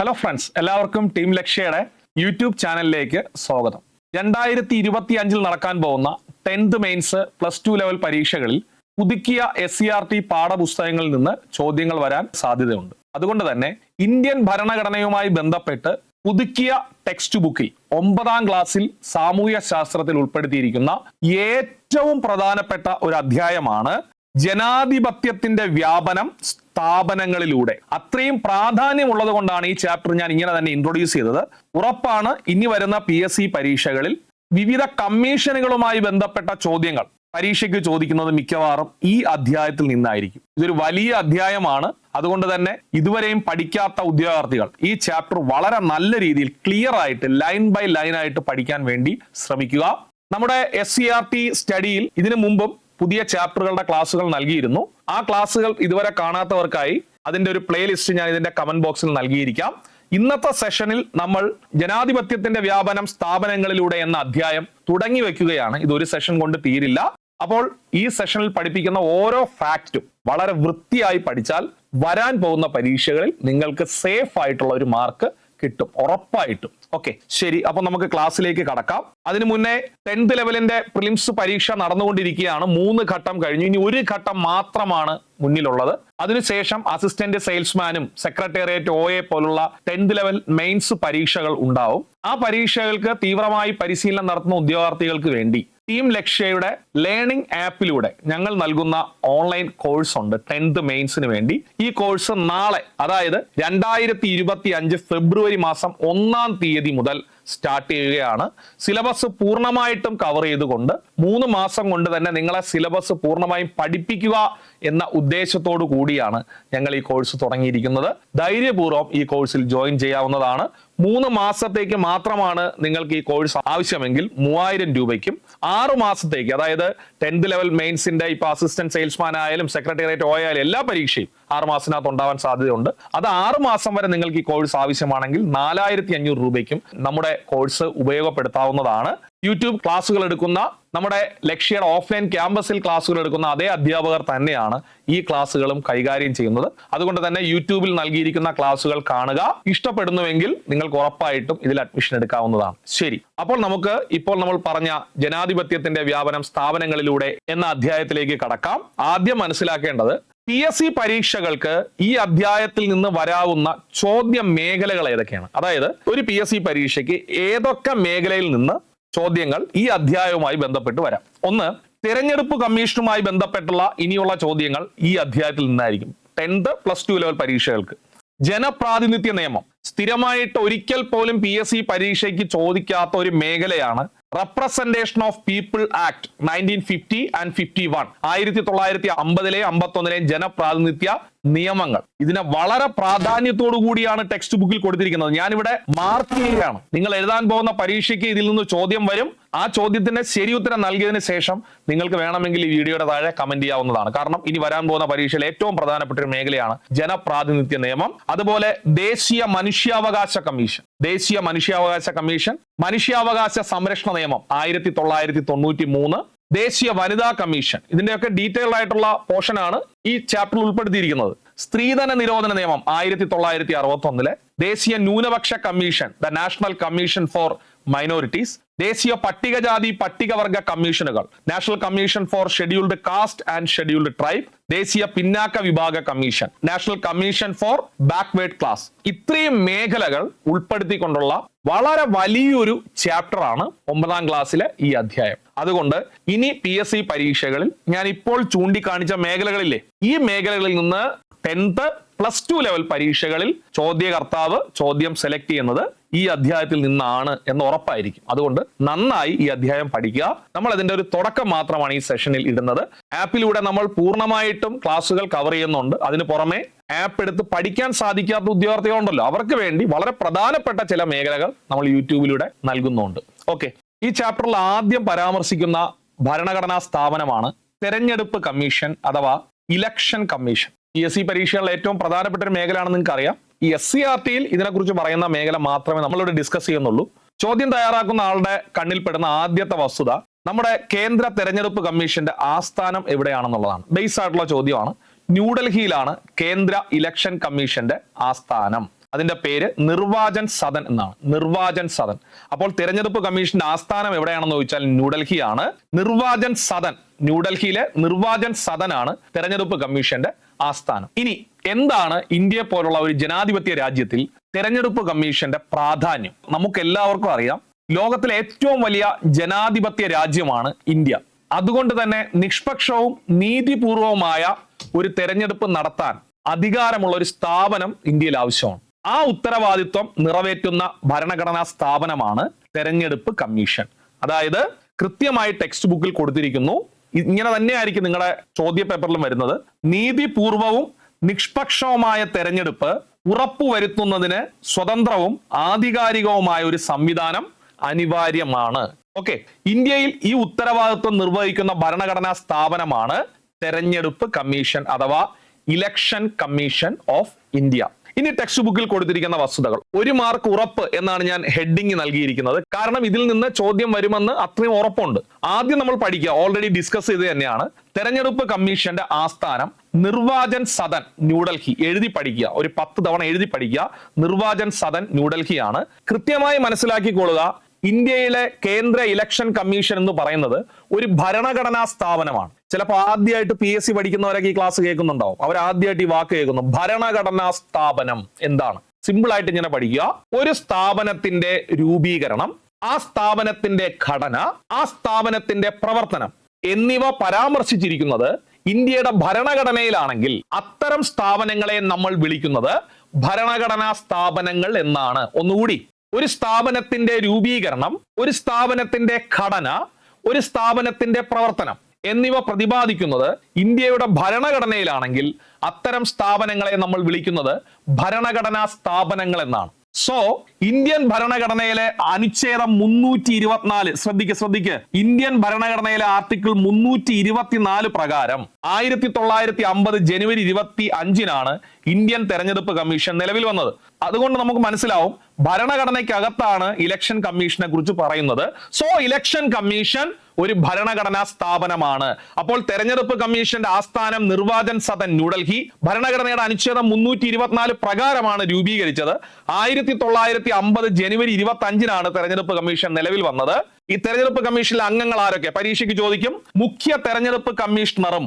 Hello friends, എല്ലാവർക്കും team ലക്ഷ്യയുടെ YouTube ചാനലിലേക്ക് സ്വാഗതം. 2025 നടക്കാൻ പോകുന്ന 10th മെയിൻസ് +2 ലെവൽ പരീക്ഷകളിൽ പുതുക്കിയ SCERT പാഠപുസ്തകങ്ങളിൽ നിന്ന് ചോദ്യങ്ങൾ വരാൻ സാധ്യതയുണ്ട്. അതുകൊണ്ട് തന്നെ ഇന്ത്യൻ ഭരണഘടനയുമായി ബന്ധപ്പെട്ട് പുതുക്കിയ ടെക്സ്റ്റ് ബുക്കിൽ 9ാം ക്ലാസ്സിൽ സാമൂഹ്യ ശാസ്ത്രത്തിൽ ഉൾപ്പെടുത്തിയിരിക്കുന്ന ഏറ്റവും പ്രധാനപ്പെട്ട ഒരു അധ്യായമാണ് ജനാധിപത്യത്തിന്റെ വ്യാപനം സ്ഥാപനങ്ങളിലൂടെ. അത്രയും പ്രാധാന്യമുള്ളത് കൊണ്ടാണ് ഈ ചാപ്റ്റർ ഞാൻ ഇങ്ങനെ തന്നെ ഇൻട്രൊഡ്യൂസ് ചെയ്തത്. ഉറപ്പാണ് ഇനി വരുന്ന PSC പരീക്ഷകളിൽ വിവിധ കമ്മീഷനുകളുമായി ബന്ധപ്പെട്ട ചോദ്യങ്ങൾ പരീക്ഷയ്ക്ക് ചോദിക്കുന്നത് മിക്കവാറും ഈ അധ്യായത്തിൽ നിന്നായിരിക്കും. ഇതൊരു വലിയ അധ്യായമാണ്. അതുകൊണ്ട് തന്നെ ഇതുവരെയും പഠിക്കാത്ത ഉദ്യോഗാർത്ഥികൾ ഈ ചാപ്റ്റർ വളരെ നല്ല രീതിയിൽ ക്ലിയർ ആയിട്ട് ലൈൻ ബൈ ലൈൻ ആയിട്ട് പഠിക്കാൻ വേണ്ടി ശ്രമിക്കുക. നമ്മുടെ SCERT സ്റ്റഡിയിൽ ഇതിനു മുമ്പും പുതിയ ചാപ്റ്ററുകളുടെ ക്ലാസ്സുകൾ നൽകിയിരുന്നു. ആ ക്ലാസ്സുകൾ ഇതുവരെ കാണാത്തവർക്കായി അതിന്റെ ഒരു പ്ലേലിസ്റ്റ് ഞാൻ ഇതിന്റെ കമന്റ് ബോക്സിൽ നൽകിയിരിക്കാം. ഇന്നത്തെ സെഷനിൽ നമ്മൾ ജനാധിപത്യത്തിന്റെ വ്യാപനം സ്ഥാപനങ്ങളിലൂടെ എന്ന അധ്യായം തുടങ്ങി വെക്കുകയാണ്. ഇതൊരു സെഷൻ കൊണ്ട് തീരില്ല. അപ്പോൾ ഈ സെഷനിൽ പഠിപ്പിക്കുന്ന ഓരോ ഫാക്റ്റും വളരെ വൃത്തിയായി പഠിച്ചാൽ വരാൻ പോകുന്ന പരീക്ഷകളിൽ നിങ്ങൾക്ക് സേഫ് ആയിട്ടുള്ള ഒരു മാർക്ക് കിട്ടും, ഉറപ്പായിട്ടും. ഓക്കെ, ശരി. അപ്പൊ നമുക്ക് ക്ലാസ്സിലേക്ക് കടക്കാം. അതിനു മുന്നേ 10th ലെവലിന്റെ പ്രിലിംസ് പരീക്ഷ നടന്നുകൊണ്ടിരിക്കുകയാണ്. 3 ഘട്ടം കഴിഞ്ഞു. ഇനി ഒരു ഘട്ടം മാത്രമാണ് മുന്നിലുള്ളത്. അതിനുശേഷം അസിസ്റ്റന്റ് സെയിൽസ്മാനും സെക്രട്ടേറിയറ്റ് OA പോലുള്ള 10th ലെവൽ മെയിൻസ് പരീക്ഷകൾ ഉണ്ടാവും. ആ പരീക്ഷകൾക്ക് തീവ്രമായി പരിശീലനം നടത്തുന്ന ഉദ്യോഗാർത്ഥികൾക്ക് വേണ്ടി ടീം ലക്ഷ്യയുടെ ലേണിംഗ് ആപ്പിലൂടെ ഞങ്ങൾ നൽകുന്ന ഓൺലൈൻ കോഴ്സ് ഉണ്ട് 10th മെയിൻസിന് വേണ്ടി. ഈ കോഴ്സ് നാളെ, അതായത് 2025 ഫെബ്രുവരി മാസം 1-ാം തീയതി മുതൽ സ്റ്റാർട്ട് ചെയ്യുകയാണ്. സിലബസ് പൂർണ്ണമായിട്ടും കവർ ചെയ്തുകൊണ്ട് 3 മാസം കൊണ്ട് തന്നെ നിങ്ങളെ സിലബസ് പൂർണ്ണമായും പഠിപ്പിക്കുക എന്ന ഉദ്ദേശത്തോടു കൂടിയാണ് ഞങ്ങൾ ഈ കോഴ്സ് തുടങ്ങിയിരിക്കുന്നത്. ധൈര്യപൂർവ്വം ഈ കോഴ്സിൽ ജോയിൻ ചെയ്യാവുന്നതാണ്. 3 മാസത്തേക്ക് മാത്രമാണ് നിങ്ങൾക്ക് ഈ കോഴ്സ് ആവശ്യമെങ്കിൽ 3000 രൂപയ്ക്കും, 6 മാസത്തേക്ക്, അതായത് 10th ലെവൽ മെയിൻസിന്റെ ഇപ്പൊ അസിസ്റ്റന്റ് സെയിൽസ്മാൻ ആയാലും സെക്രട്ടേറിയറ്റ് OA ആയാലും എല്ലാ പരീക്ഷയും 6 മാസത്തിനകത്ത് ഉണ്ടാവാൻ സാധ്യതയുണ്ട്. അത് 6 മാസം വരെ നിങ്ങൾക്ക് ഈ കോഴ്സ് ആവശ്യമാണെങ്കിൽ 4500 രൂപയ്ക്കും നമ്മുടെ കോഴ്സ് ഉപയോഗപ്പെടുത്താവുന്നതാണ്. യൂട്യൂബ് ക്ലാസ്സുകൾ എടുക്കുന്ന നമ്മുടെ ലക്ഷ്യയുടെ ഓഫ്ലൈൻ ക്യാമ്പസിൽ ക്ലാസ്സുകൾ എടുക്കുന്ന അതേ അധ്യാപകർ തന്നെയാണ് ഈ ക്ലാസ്സുകളും കൈകാര്യം ചെയ്യുന്നത്. അതുകൊണ്ട് തന്നെ യൂട്യൂബിൽ നൽകിയിരിക്കുന്ന ക്ലാസ്സുകൾ കാണുക. ഇഷ്ടപ്പെടുന്നുവെങ്കിൽ നിങ്ങൾക്ക് ഉറപ്പായിട്ടും ഇതിൽ അഡ്മിഷൻ എടുക്കാവുന്നതാണ്. ശരി, അപ്പോൾ നമുക്ക് ഇപ്പോൾ നമ്മൾ പറഞ്ഞ ജനാധിപത്യത്തിന്റെ വ്യാപനം സ്ഥാപനങ്ങളിലൂടെ എന്ന അധ്യായത്തിലേക്ക് കടക്കാം. ആദ്യം മനസ്സിലാക്കേണ്ടത് PSC പരീക്ഷകൾക്ക് ഈ അധ്യായത്തിൽ നിന്ന് വരാവുന്ന ചോദ്യ മേഖലകൾ ഏതൊക്കെയാണ്. അതായത് ഒരു PSC പരീക്ഷയ്ക്ക് ഏതൊക്കെ മേഖലയിൽ നിന്ന് ചോദ്യങ്ങൾ ഈ അധ്യായവുമായി ബന്ധപ്പെട്ട് വരാം. ഒന്ന്, തിരഞ്ഞെടുപ്പ് കമ്മീഷനുമായി ബന്ധപ്പെട്ടുള്ള ഇനിയുള്ള ചോദ്യങ്ങൾ ഈ അധ്യായത്തിൽ നിന്നായിരിക്കും. 10th +2 ലെവൽ പരീക്ഷകൾക്ക് ജനപ്രാതിനിധ്യ നിയമം സ്ഥിരമായിട്ട് ഒരിക്കൽ പോലും PSC പരീക്ഷയ്ക്ക് ചോദിക്കാത്ത ഒരു മേഖലയാണ് representation of people act 1950 and 51. 1950-ലെയും 51-ലെയും ജനപ്രാതിനിധ്യ നിയമങ്ങൾ. ഇതിനെ വളരെ പ്രാധാന്യത്തോടു കൂടിയാണ് ടെക്സ്റ്റ് ബുക്കിൽ കൊടുത്തിരിക്കുന്നത്. ഞാനിവിടെ മാർക്ക് ചെയ്യുകയാണ്. നിങ്ങൾ എഴുതാൻ പോകുന്ന പരീക്ഷയ്ക്ക് ഇതിൽ നിന്ന് ചോദ്യം വരും. ആ ചോദ്യത്തിന്റെ ശരി ഉത്തരം നൽകിയതിന് ശേഷം നിങ്ങൾക്ക് വേണമെങ്കിൽ ഈ വീഡിയോയുടെ താഴെ കമന്റ് ചെയ്യാവുന്നതാണ്. കാരണം ഇനി വരാൻ പോകുന്ന പരീക്ഷയിൽ ഏറ്റവും പ്രധാനപ്പെട്ട ഒരു മേഖലയാണ് ജനപ്രാതിനിധ്യ നിയമം. അതുപോലെ ദേശീയ മനുഷ്യാവകാശ കമ്മീഷൻ, മനുഷ്യാവകാശ സംരക്ഷണ നിയമം 1993, ദേശീയ വനിതാ കമ്മീഷൻ. ഇതിന്റെയൊക്കെ ഡീറ്റെയിൽഡ് ആയിട്ടുള്ള പോർഷനാണ് ഈ ചാപ്റ്ററിൽ ഉൾപ്പെടുത്തിയിരിക്കുന്നത്. സ്ത്രീധന നിരോധന നിയമം 1961, ദേശീയ ന്യൂനപക്ഷ commission, the national commission for minorities, ദേശീയ പട്ടികജാതി പട്ടികവർഗ കമ്മീഷനുകൾ, national commission for scheduled caste and scheduled tribe, ദേശീയ പിന്നാക്ക വിഭാഗ commission, national commission for backward class. ഇത്രയും മേഖലകൾ ഉൾപ്പെടുത്തിക്കൊണ്ടുള്ള വളരെ വലിയൊരു ചാപ്റ്റർ ആണ് 9ാം ക്ലാസ്സിലെ ഈ അധ്യായം. അതുകൊണ്ട് ഇനി PSC പരീക്ഷകളിൽ ഞാൻ ഇപ്പോൾ ചൂണ്ടിക്കാണിച്ച മേഖലകളില്ലേ, ഈ മേഖലകളിൽ നിന്ന് 10th +2 ലെവൽ പരീക്ഷകളിൽ ചോദ്യകർത്താവ് ചോദ്യം സെലക്ട് ചെയ്യുന്നത് ഈ അധ്യായത്തിൽ നിന്നാണ് എന്ന് ഉറപ്പായിരിക്കും. അതുകൊണ്ട് നന്നായി ഈ അധ്യായം പഠിക്കുക. നമ്മൾ അതിന്റെ ഒരു തുടക്കം മാത്രമാണ് ഈ സെഷനിൽ ഇടുന്നത്. ആപ്പിലൂടെ നമ്മൾ പൂർണ്ണമായിട്ടും ക്ലാസ്സുകൾ കവർ ചെയ്യുന്നുണ്ട്. അതിന് പുറമെ ആപ്പ് എടുത്ത് പഠിക്കാൻ സാധിക്കാത്ത ഉദ്യോഗാർത്ഥികളുണ്ടല്ലോ, അവർക്ക് വേണ്ടി വളരെ പ്രധാനപ്പെട്ട ചില മേഖലകൾ നമ്മൾ യൂട്യൂബിലൂടെ നൽകുന്നുണ്ട്. ഓക്കെ, ഈ ചാപ്റ്ററിൽ ആദ്യം പരാമർശിക്കുന്ന ഭരണഘടനാ സ്ഥാപനമാണ് തെരഞ്ഞെടുപ്പ് കമ്മീഷൻ അഥവാ ഇലക്ഷൻ കമ്മീഷൻ. PSC പരീക്ഷകളിൽ ഏറ്റവും പ്രധാനപ്പെട്ട ഒരു മേഖലയാണെന്ന് നിങ്ങൾക്ക് അറിയാം. ഈ SCERTയിൽ ഇതിനെക്കുറിച്ച് പറയുന്ന മേഖല മാത്രമേ നമ്മളിവിടെ ഡിസ്കസ് ചെയ്യുന്നുള്ളൂ. ചോദ്യം തയ്യാറാക്കുന്ന ആളുടെ കണ്ണിൽപ്പെടുന്ന ആദ്യത്തെ വസ്തുത നമ്മുടെ കേന്ദ്ര തെരഞ്ഞെടുപ്പ് കമ്മീഷന്റെ ആസ്ഥാനം എവിടെയാണെന്നുള്ളതാണ്. ബേസ് ആയിട്ടുള്ള ചോദ്യമാണ്. ന്യൂഡൽഹിയിലാണ് കേന്ദ്ര ഇലക്ഷൻ കമ്മീഷന്റെ ആസ്ഥാനം. അതിന്റെ പേര് നിർവാചൻ സദൻ എന്നാണ്. നിർവാചൻ സദൻ. അപ്പോൾ തെരഞ്ഞെടുപ്പ് കമ്മീഷന്റെ ആസ്ഥാനം എവിടെയാണെന്ന് ചോദിച്ചാൽ ന്യൂഡൽഹിയാണ്. നിർവാചൻ സദൻ, ന്യൂഡൽഹിയിലെ നിർവാചൻ സദനാണ് തെരഞ്ഞെടുപ്പ് കമ്മീഷന്റെ ആസ്ഥാനം. ഇനി എന്താണ് ഇന്ത്യയെ പോലുള്ള ഒരു ജനാധിപത്യ രാജ്യത്തിൽ തെരഞ്ഞെടുപ്പ് കമ്മീഷന്റെ പ്രാധാന്യം? നമുക്ക് എല്ലാവർക്കും അറിയാം, ലോകത്തിലെ ഏറ്റവും വലിയ ജനാധിപത്യ രാജ്യമാണ് ഇന്ത്യ. അതുകൊണ്ട് തന്നെ നിഷ്പക്ഷവും നീതിപൂർവവുമായ ഒരു തെരഞ്ഞെടുപ്പ് നടത്താൻ അധികാരമുള്ള ഒരു സ്ഥാപനം ഇന്ത്യയിൽ ആവശ്യമാണ്. ആ ഉത്തരവാദിത്വം നിറവേറ്റുന്ന ഭരണഘടനാ സ്ഥാപനമാണ് തെരഞ്ഞെടുപ്പ് കമ്മീഷൻ. അതായത് കൃത്യമായി ടെക്സ്റ്റ് ബുക്കിൽ കൊടുത്തിരിക്കുന്നു, ഇങ്ങനെ തന്നെയായിരിക്കും നിങ്ങളുടെ ചോദ്യ പേപ്പറിലും വരുന്നത്, നീതിപൂർവവും നിഷ്പക്ഷവുമായ തെരഞ്ഞെടുപ്പ് ഉറപ്പുവരുത്തുന്നതിന് സ്വതന്ത്രവും ആധികാരികവുമായ ഒരു സംവിധാനം അനിവാര്യമാണ്. ഓക്കെ, ഇന്ത്യയിൽ ഈ ഉത്തരവാദിത്വം നിർവഹിക്കുന്ന ഭരണഘടനാ സ്ഥാപനമാണ് തെരഞ്ഞെടുപ്പ് കമ്മീഷൻ അഥവാ ഇലക്ഷൻ കമ്മീഷൻ ഓഫ് ഇന്ത്യ. ഇനി ടെക്സ്റ്റ് ബുക്കിൽ കൊടുത്തിരിക്കുന്ന വസ്തുതകൾ. 1 മാർക്ക് ഉറപ്പ് എന്നാണ് ഞാൻ ഹെഡിങ് നൽകിയിരിക്കുന്നത്. കാരണം ഇതിൽ നിന്ന് ചോദ്യം വരുമെന്ന് അത്രയും ഉറപ്പുണ്ട്. ആദ്യം നമ്മൾ പഠിക്കുക, ഓൾറെഡി ഡിസ്കസ് ചെയ്ത് തന്നെയാണ്, തെരഞ്ഞെടുപ്പ് കമ്മീഷന്റെ ആസ്ഥാനം നിർവാചൻ സദൻ ന്യൂഡൽഹി. എഴുതി പഠിക്കുക, ഒരു 10 തവണ എഴുതി പഠിക്കുക. നിർവാചൻ സദൻ ന്യൂഡൽഹിയാണ്. കൃത്യമായി മനസ്സിലാക്കിക്കൊള്ളുക, ഇന്ത്യയിലെ കേന്ദ്ര ഇലക്ഷൻ കമ്മീഷൻ എന്ന് പറയുന്നത് ഒരു ഭരണഘടനാ സ്ഥാപനമാണ്. ചിലപ്പോൾ ആദ്യമായിട്ട് PSC പഠിക്കുന്നവരൊക്കെ ഈ ക്ലാസ് കേൾക്കുന്നുണ്ടാവും. അവർ ആദ്യമായിട്ട് ഈ വാക്ക് കേൾക്കുന്നു. ഭരണഘടനാ സ്ഥാപനം എന്താണ്? സിമ്പിൾ ആയിട്ട് ഇങ്ങനെ പഠിക്കുക. ഒരു സ്ഥാപനത്തിന്റെ രൂപീകരണം, ആ സ്ഥാപനത്തിന്റെ ഘടന, ആ സ്ഥാപനത്തിന്റെ പ്രവർത്തനം എന്നിവ പരാമർശിച്ചിരിക്കുന്നത് ഇന്ത്യയുടെ ഭരണഘടനയിലാണെങ്കിൽ അത്തരം സ്ഥാപനങ്ങളെ നമ്മൾ വിളിക്കുന്നത് ഭരണഘടനാ സ്ഥാപനങ്ങൾ എന്നാണ്. ഒന്നുകൂടി, ഒരു സ്ഥാപനത്തിന്റെ രൂപീകരണം, ഒരു സ്ഥാപനത്തിന്റെ ഘടന, ഒരു സ്ഥാപനത്തിന്റെ പ്രവർത്തനം എന്നിവ പ്രതിപാദിക്കുന്നത് ഇന്ത്യയുടെ ഭരണഘടനയിലാണെങ്കിൽ അത്തരം സ്ഥാപനങ്ങളെ നമ്മൾ വിളിക്കുന്നത് ഭരണഘടനാ സ്ഥാപനങ്ങൾ എന്നാണ്. സോ ഇന്ത്യൻ ഭരണഘടനയിലെ അനുച്ഛേദം 324, ശ്രദ്ധിക്ക്, ഇന്ത്യൻ ഭരണഘടനയിലെ ആർട്ടിക്കിൾ 324 പ്രകാരം 1950 ജനുവരി 25-നാണ് ഇന്ത്യൻ തെരഞ്ഞെടുപ്പ് കമ്മീഷൻ നിലവിൽ വന്നത്. അതുകൊണ്ട് നമുക്ക് മനസ്സിലാവും ഭരണഘടനയ്ക്കകത്താണ് ഇലക്ഷൻ കമ്മീഷനെ കുറിച്ച് പറയുന്നത്. സോ ഇലക്ഷൻ കമ്മീഷൻ ഒരു ഭരണഘടനാ സ്ഥാപനമാണ്. അപ്പോൾ തെരഞ്ഞെടുപ്പ് കമ്മീഷന്റെ ആസ്ഥാനം നിർവാചൻ സദൻ ന്യൂഡൽഹി. ഭരണഘടനയുടെ അനുച്ഛേദം 324 പ്രകാരമാണ് രൂപീകരിച്ചത്. 1950 ജനുവരി 25-നാണ് തെരഞ്ഞെടുപ്പ് കമ്മീഷൻ നിലവിൽ വന്നത്. ഈ തെരഞ്ഞെടുപ്പ് കമ്മീഷനിലെ അംഗങ്ങൾ ആരൊക്കെ? പരീക്ഷയ്ക്ക് ചോദിക്കും. മുഖ്യ തെരഞ്ഞെടുപ്പ് കമ്മീഷണറും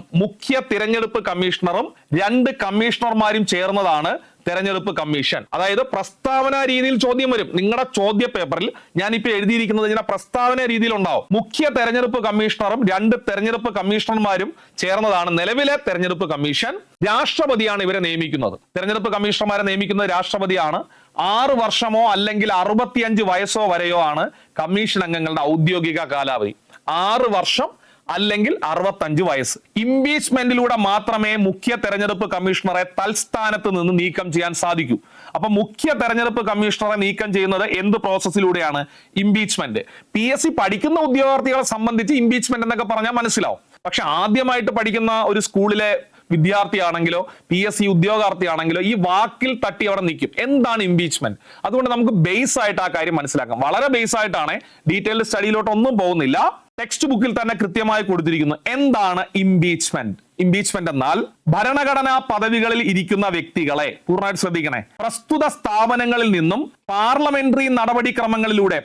2 കമ്മീഷണർമാരും ചേർന്നതാണ് തെരഞ്ഞെടുപ്പ് കമ്മീഷൻ. അതായത് പ്രസ്താവന രീതിയിൽ ചോദ്യം വരും. നിങ്ങളുടെ ചോദ്യ പേപ്പറിൽ ഞാനിപ്പോ എഴുതിയിരിക്കുന്നത് ഇങ്ങനെ പ്രസ്താവന രീതിയിൽ ഉണ്ടാവും. മുഖ്യ തെരഞ്ഞെടുപ്പ് കമ്മീഷണറും 2 തെരഞ്ഞെടുപ്പ് കമ്മീഷണർമാരും ചേർന്നതാണ് നിലവിലെ തെരഞ്ഞെടുപ്പ് കമ്മീഷൻ. രാഷ്ട്രപതിയാണ് ഇവരെ നിയമിക്കുന്നത്. തെരഞ്ഞെടുപ്പ് കമ്മീഷണർമാരെ നിയമിക്കുന്നത് രാഷ്ട്രപതിയാണ്. 6 വർഷമോ അല്ലെങ്കിൽ 65 വയസ്സോ വരെയോ ആണ് കമ്മീഷൻ അംഗങ്ങളുടെ ഔദ്യോഗിക കാലാവധി. 6 വർഷം അല്ലെങ്കിൽ 65 വയസ്സ്. ഇംപീച്ച്മെന്റിലൂടെ മാത്രമേ മുഖ്യ തെരഞ്ഞെടുപ്പ് കമ്മീഷണറെ തൽസ്ഥാനത്ത് നിന്ന് നീക്കം ചെയ്യാൻ സാധിക്കൂ. അപ്പൊ മുഖ്യ തെരഞ്ഞെടുപ്പ് കമ്മീഷണറെ നീക്കം ചെയ്യുന്നത് എന്ത് പ്രോസസ്സിലൂടെയാണ്? ഇംപീച്ച്മെന്റ്. PSC പഠിക്കുന്ന ഉദ്യോഗാർത്ഥികളെ സംബന്ധിച്ച് ഇംപീച്ച്മെന്റ് എന്നൊക്കെ പറഞ്ഞാൽ മനസ്സിലാവും. പക്ഷെ ആദ്യമായിട്ട് പഠിക്കുന്ന ഒരു സ്കൂളിലെ വിദ്യാർത്ഥിയാണെങ്കിലോ PSC ഉദ്യോഗാർത്ഥിയാണെങ്കിലോ ഈ വാക്കിൽ തട്ടി അവിടെ നിൽക്കും. എന്താണ് ഇംപീച്ച്മെന്റ്? അതുകൊണ്ട് നമുക്ക് ബേസ് ആയിട്ട് ആ കാര്യം മനസ്സിലാക്കാം. വളരെ ബേസ് ആയിട്ടാണ്, ഡീറ്റെയിൽഡ് സ്റ്റഡിയിലോട്ട് ഒന്നും പോകുന്നില്ല. ടെക്സ്റ്റ് ബുക്കിൽ തന്നെ കൃത്യമായി കൊടുത്തിരിക്കുന്നു എന്താണ് ഇംപീച്ച്മെന്റ്. ഇംപീച്ച്മെന്റ് എന്നാൽ ഭരണഘടനാ പദവികളിൽ ഇരിക്കുന്ന വ്യക്തികളെ, പൂർണ്ണമായിട്ട് ശ്രദ്ധിക്കണേ, പ്രസ്തുത സ്ഥാപനങ്ങളിൽ നിന്നും പാർലമെന്ററി നടപടിക്രമങ്ങളിലൂടെ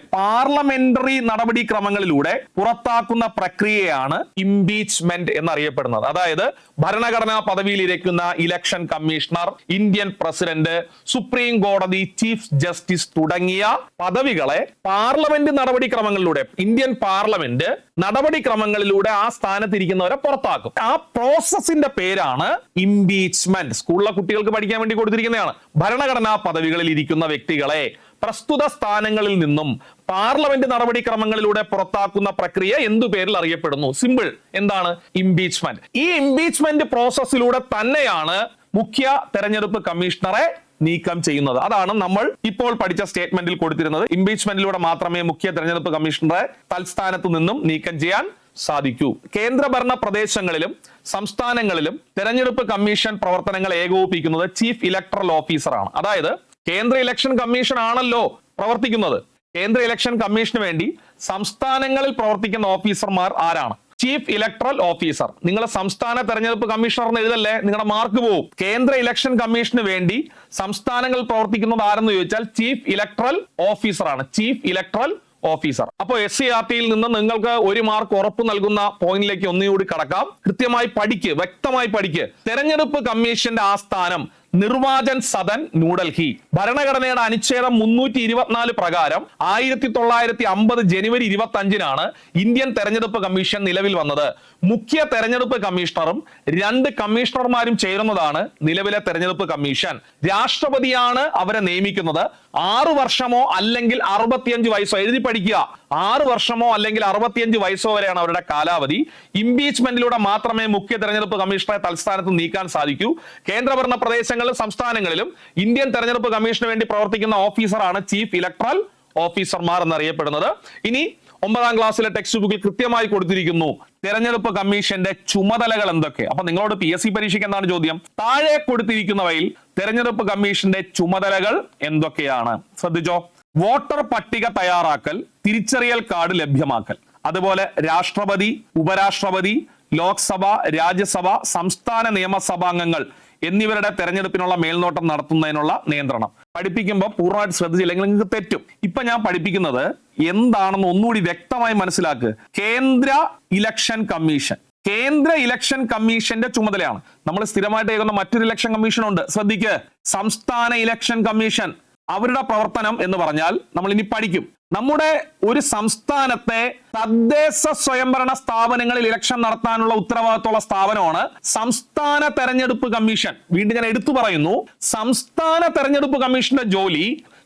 പുറത്താക്കുന്ന പ്രക്രിയയാണ് ഇംപീച്ച്മെന്റ് എന്നറിയപ്പെടുന്നത്. അതായത് ഭരണഘടനാ പദവിയിൽ ഇരിക്കുന്ന election commissioner, Indian president, supreme കോടതി ചീഫ് ജസ്റ്റിസ് തുടങ്ങിയ പദവികളെ പാർലമെന്റ് നടപടിക്രമങ്ങളിലൂടെ, ഇന്ത്യൻ പാർലമെന്റ് നടപടിക്രമങ്ങളിലൂടെ ആ സ്ഥാനത്തിരിക്കുന്നവരെ പുറത്താക്കും. ആ പ്രോസസിന്റെ പേരാണ് ഇംപീച്ച്മെന്റ്. സ്കൂളിലെ കുട്ടികൾക്ക് പഠിക്കാൻ വേണ്ടി കൊടുത്തിരിക്കുന്നതാണ്. ഭരണഘടനാ പദവികളിൽ ഇരിക്കുന്ന വ്യക്തികളെ പ്രസ്തുത സ്ഥാനങ്ങളിൽ നിന്നും പാർലമെന്റ് നടപടിക്രമങ്ങളിലൂടെ പുറത്താക്കുന്ന പ്രക്രിയ എന്തു പേരിൽ അറിയപ്പെടുന്നു? സിമ്പിൾ, എന്താണ്? ഇംപീച്ച്മെന്റ്. ഈ ഇംപീച്ച്മെന്റ് പ്രോസസ്സിലൂടെ തന്നെയാണ് മുഖ്യ തെരഞ്ഞെടുപ്പ് കമ്മീഷണറെ നീക്കം ചെയ്യുന്നത്. അതാണ് നമ്മൾ ഇപ്പോൾ പഠിച്ച സ്റ്റേറ്റ്മെന്റിൽ കൊടുത്തിരുന്നത്. ഇംപീച്ച്മെന്റിലൂടെ മാത്രമേ മുഖ്യ തെരഞ്ഞെടുപ്പ് കമ്മീഷണറെ തൽസ്ഥാനത്ത് നിന്നും നീക്കം ചെയ്യാൻ സാധിക്കൂ. കേന്ദ്രഭരണ പ്രദേശങ്ങളിലും സംസ്ഥാനങ്ങളിലും തെരഞ്ഞെടുപ്പ് കമ്മീഷൻ പ്രവർത്തനങ്ങൾ ഏകോപിപ്പിക്കുന്നത് ചീഫ് ഇലക്ടറൽ ഓഫീസറാണ്. അതായത് കേന്ദ്ര ഇലക്ഷൻ കമ്മീഷൻ ആണല്ലോ പ്രവർത്തിക്കുന്നത്. കേന്ദ്ര ഇലക്ഷൻ കമ്മീഷന് വേണ്ടി സംസ്ഥാനങ്ങളിൽ പ്രവർത്തിക്കുന്ന ഓഫീസർമാർ ആരാണ്? Chief electoral officer. നിങ്ങൾ സംസ്ഥാന തെരഞ്ഞെടുപ്പ് കമ്മീഷണർ എന്ന് എഴുതല്ലേ, നിങ്ങളുടെ മാർക്ക് പോവും. കേന്ദ്ര ഇലക്ഷൻ കമ്മീഷന് വേണ്ടി സംസ്ഥാനങ്ങൾ പ്രവർത്തിക്കുന്നത് ആരെന്ന് ചോദിച്ചാൽ ചീഫ് ഇലക്ട്രൽ ഓഫീസർ ആണ്, ചീഫ് ഇലക്ട്രൽ ഓഫീസർ. അപ്പോൾ SCRT-യിൽ നിന്ന് നിങ്ങൾക്ക് 1 മാർക്ക് ഉറപ്പ് നൽകുന്ന പോയിന്റിലേക്ക് ഒന്നുകൂടി കടക്കാം. കൃത്യമായി പഠിക്ക്, വ്യക്തമായി പഠിക്ക്. തെരഞ്ഞെടുപ്പ് കമ്മീഷന്റെ ആസ്ഥാനം നിർവാചൻ സദൻ, ന്യൂഡൽഹി. ഭരണഘടനയുടെ അനുച്ഛേദം 324 പ്രകാരം 1950 ജനുവരി 25-നാണ് ഇന്ത്യൻ തെരഞ്ഞെടുപ്പ് കമ്മീഷൻ നിലവിൽ വന്നത്. മുഖ്യ തെരഞ്ഞെടുപ്പ് കമ്മീഷണറും 2 കമ്മീഷണർമാരും ചേരുന്നതാണ് നിലവിലെ തെരഞ്ഞെടുപ്പ് കമ്മീഷൻ. രാഷ്ട്രപതിയാണ് അവരെ നിയമിക്കുന്നത്. 6 വർഷമോ അല്ലെങ്കിൽ 65 വയസ്സോ, എഴുതി പഠിക്കുക, 6 വർഷമോ അല്ലെങ്കിൽ 65 വയസ്സോ വരെയാണ് അവരുടെ കാലാവധി. ഇംപീച്ച്മെന്റിലൂടെ മാത്രമേ മുഖ്യ തെരഞ്ഞെടുപ്പ് കമ്മീഷണറെ തൽസ്ഥാനത്ത് നീക്കാൻ സാധിക്കൂ. കേന്ദ്രഭരണ പ്രദേശങ്ങളിലും സംസ്ഥാനങ്ങളിലും ഇന്ത്യൻ തെരഞ്ഞെടുപ്പ് കമ്മീഷന് വേണ്ടി പ്രവർത്തിക്കുന്ന ഓഫീസറാണ് ചീഫ് ഇലക്ട്രൽ ഓഫീസർമാർ എന്നറിയപ്പെടുന്നത്. ഇനി 9ാം ക്ലാസ്സിലെ ടെക്സ്റ്റ് ബുക്കിൽ കൃത്യമായി കൊടുത്തിരിക്കുന്നു തെരഞ്ഞെടുപ്പ് കമ്മീഷന്റെ ചുമതലകൾ എന്തൊക്കെ. അപ്പൊ നിങ്ങളോട് PSC പരീക്ഷയ്ക്ക് എന്താണ് ചോദ്യം? താഴെ കൊടുത്തിരിക്കുന്നവയിൽ തെരഞ്ഞെടുപ്പ് കമ്മീഷന്റെ ചുമതലകൾ എന്തൊക്കെയാണ്? ശ്രദ്ധിച്ചോ. വോട്ടർ പട്ടിക തയ്യാറാക്കൽ, തിരിച്ചറിയൽ കാർഡ് ലഭ്യമാക്കൽ, അതുപോലെ രാഷ്ട്രപതി, ഉപരാഷ്ട്രപതി, ലോക്സഭ, രാജ്യസഭ, സംസ്ഥാന നിയമസഭാംഗങ്ങൾ എന്നിവരുടെ തെരഞ്ഞെടുപ്പിനുള്ള മേൽനോട്ടം നടത്തുന്നതിനുള്ള നിയന്ത്രണം. പഠിപ്പിക്കുമ്പോൾ പൂർണ്ണമായിട്ട് ശ്രദ്ധിച്ചില്ലെങ്കിൽ നിങ്ങൾക്ക് തെറ്റും. ഇപ്പൊ ഞാൻ പഠിപ്പിക്കുന്നത് എന്താണെന്ന് ഒന്നുകൂടി വ്യക്തമായി മനസ്സിലാക്കുക. കേന്ദ്ര ഇലക്ഷൻ കമ്മീഷൻ, കേന്ദ്ര ഇലക്ഷൻ കമ്മീഷന്റെ ചുമതലയാണ്. നമ്മൾ സ്ഥിരമായിട്ട് കേൾക്കുന്ന മറ്റൊരു ഇലക്ഷൻ കമ്മീഷൻ ഉണ്ട്, ശ്രദ്ധിക്കുക, സംസ്ഥാന ഇലക്ഷൻ കമ്മീഷൻ. അവരുടെ പ്രവർത്തനം എന്ന് പറഞ്ഞാൽ നമ്മൾ ഇനി പഠിക്കും. നമ്മുടെ ഒരു സംസ്ഥാനത്തെ തദ്ദേശ സ്വയംഭരണ സ്ഥാപനങ്ങളിൽ ഇലക്ഷൻ നടത്താനുള്ള ഉത്തരവാദിത്തമുള്ള സ്ഥാപനമാണ് സംസ്ഥാന തെരഞ്ഞെടുപ്പ് കമ്മീഷൻ. വീണ്ടും ഞാൻ എടുത്തു പറയുന്നു, സംസ്ഥാന തെരഞ്ഞെടുപ്പ് കമ്മീഷന്റെ ജോലി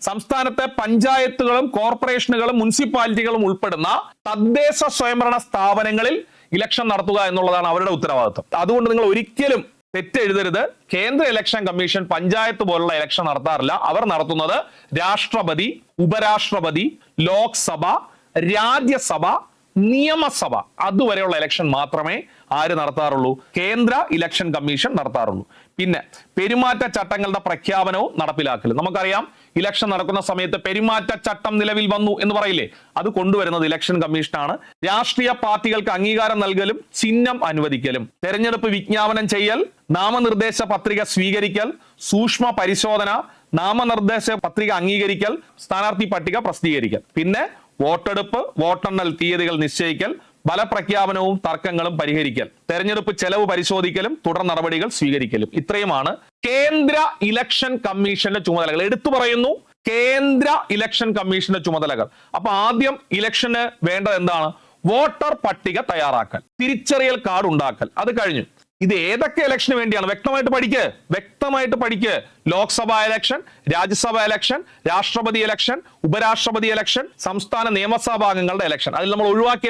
സംസ്ഥാനത്തെ പഞ്ചായത്തുകളും കോർപ്പറേഷനുകളും മുനിസിപ്പാലിറ്റികളും ഉൾപ്പെടുന്ന തദ്ദേശ സ്വയംഭരണ സ്ഥാപനങ്ങളിൽ ഇലക്ഷൻ നടത്തുക എന്നുള്ളതാണ് അവരുടെ ഉത്തരവാദിത്വം. അതുകൊണ്ട് നിങ്ങൾ ഒരിക്കലും തെറ്റെഴുതരുത്. കേന്ദ്ര ഇലക്ഷൻ കമ്മീഷൻ പഞ്ചായത്ത് പോലുള്ള ഇലക്ഷൻ നടത്താറില്ല. അവർ നടത്തുന്നത് രാഷ്ട്രപതി, ഉപരാഷ്ട്രപതി, ലോക്സഭ, രാജ്യസഭ, നിയമസഭ, അതുവരെയുള്ള ഇലക്ഷൻ മാത്രമേ ആര് നടത്താറുള്ളൂ? കേന്ദ്ര ഇലക്ഷൻ കമ്മീഷൻ നടത്താറുള്ളൂ. പിന്നെ പെരുമാറ്റച്ചട്ടങ്ങളുടെ പ്രഖ്യാപനവും നടപ്പിലാക്കലും. നമുക്കറിയാം, ഇലക്ഷൻ നടക്കുന്ന സമയത്ത് പെരുമാറ്റച്ചട്ടം നിലവിൽ വന്നു എന്ന് പറയില്ലേ, അത് കൊണ്ടുവരുന്നത് ഇലക്ഷൻ കമ്മീഷനാണ്. രാഷ്ട്രീയ പാർട്ടികൾക്ക് അംഗീകാരം നൽകലും ചിഹ്നം അനുവദിക്കലും, തെരഞ്ഞെടുപ്പ് വിജ്ഞാപനം ചെയ്യൽ, നാമനിർദ്ദേശ പത്രിക സ്വീകരിക്കൽ, സൂക്ഷ്മ പരിശോധന, നാമനിർദ്ദേശ പത്രിക അംഗീകരിക്കൽ, സ്ഥാനാർത്ഥി പട്ടിക പ്രസിദ്ധീകരിക്കൽ, പിന്നെ വോട്ടെടുപ്പ്, വോട്ടെണ്ണൽ തീയതികൾ നിശ്ചയിക്കൽ, ഫലപ്രഖ്യാപനവും തർക്കങ്ങളും പരിഹരിക്കൽ, തെരഞ്ഞെടുപ്പ് ചെലവ് പരിശോധിക്കലും തുടർ നടപടികൾ സ്വീകരിക്കലും. ഇത്രയുമാണ് കേന്ദ്ര ഇലക്ഷൻ കമ്മീഷന്റെ ചുമതലകൾ. എടുത്തു പറയുന്നു, കേന്ദ്ര ഇലക്ഷൻ കമ്മീഷന്റെ ചുമതലകൾ. അപ്പൊ ആദ്യം ഇലക്ഷന് വേണ്ടത് എന്താണ്? വോട്ടർ പട്ടിക തയ്യാറാക്കൽ, തിരിച്ചറിയൽ കാർഡ് ഉണ്ടാക്കൽ. അത് കഴിഞ്ഞു. ഇത് ഏതൊക്കെ ഇലക്ഷന് വേണ്ടിയാണ്? വ്യക്തമായിട്ട് പഠിക്ക്. ലോക്സഭാ ഇലക്ഷൻ, രാജ്യസഭ ഇലക്ഷൻ, രാഷ്ട്രപതി ഇലക്ഷൻ, ഉപരാഷ്ട്രപതി ഇലക്ഷൻ, സംസ്ഥാന നിയമസഭാംഗങ്ങളുടെ ഇലക്ഷൻ. അതിൽ നമ്മൾ ഒഴിവാക്കിയ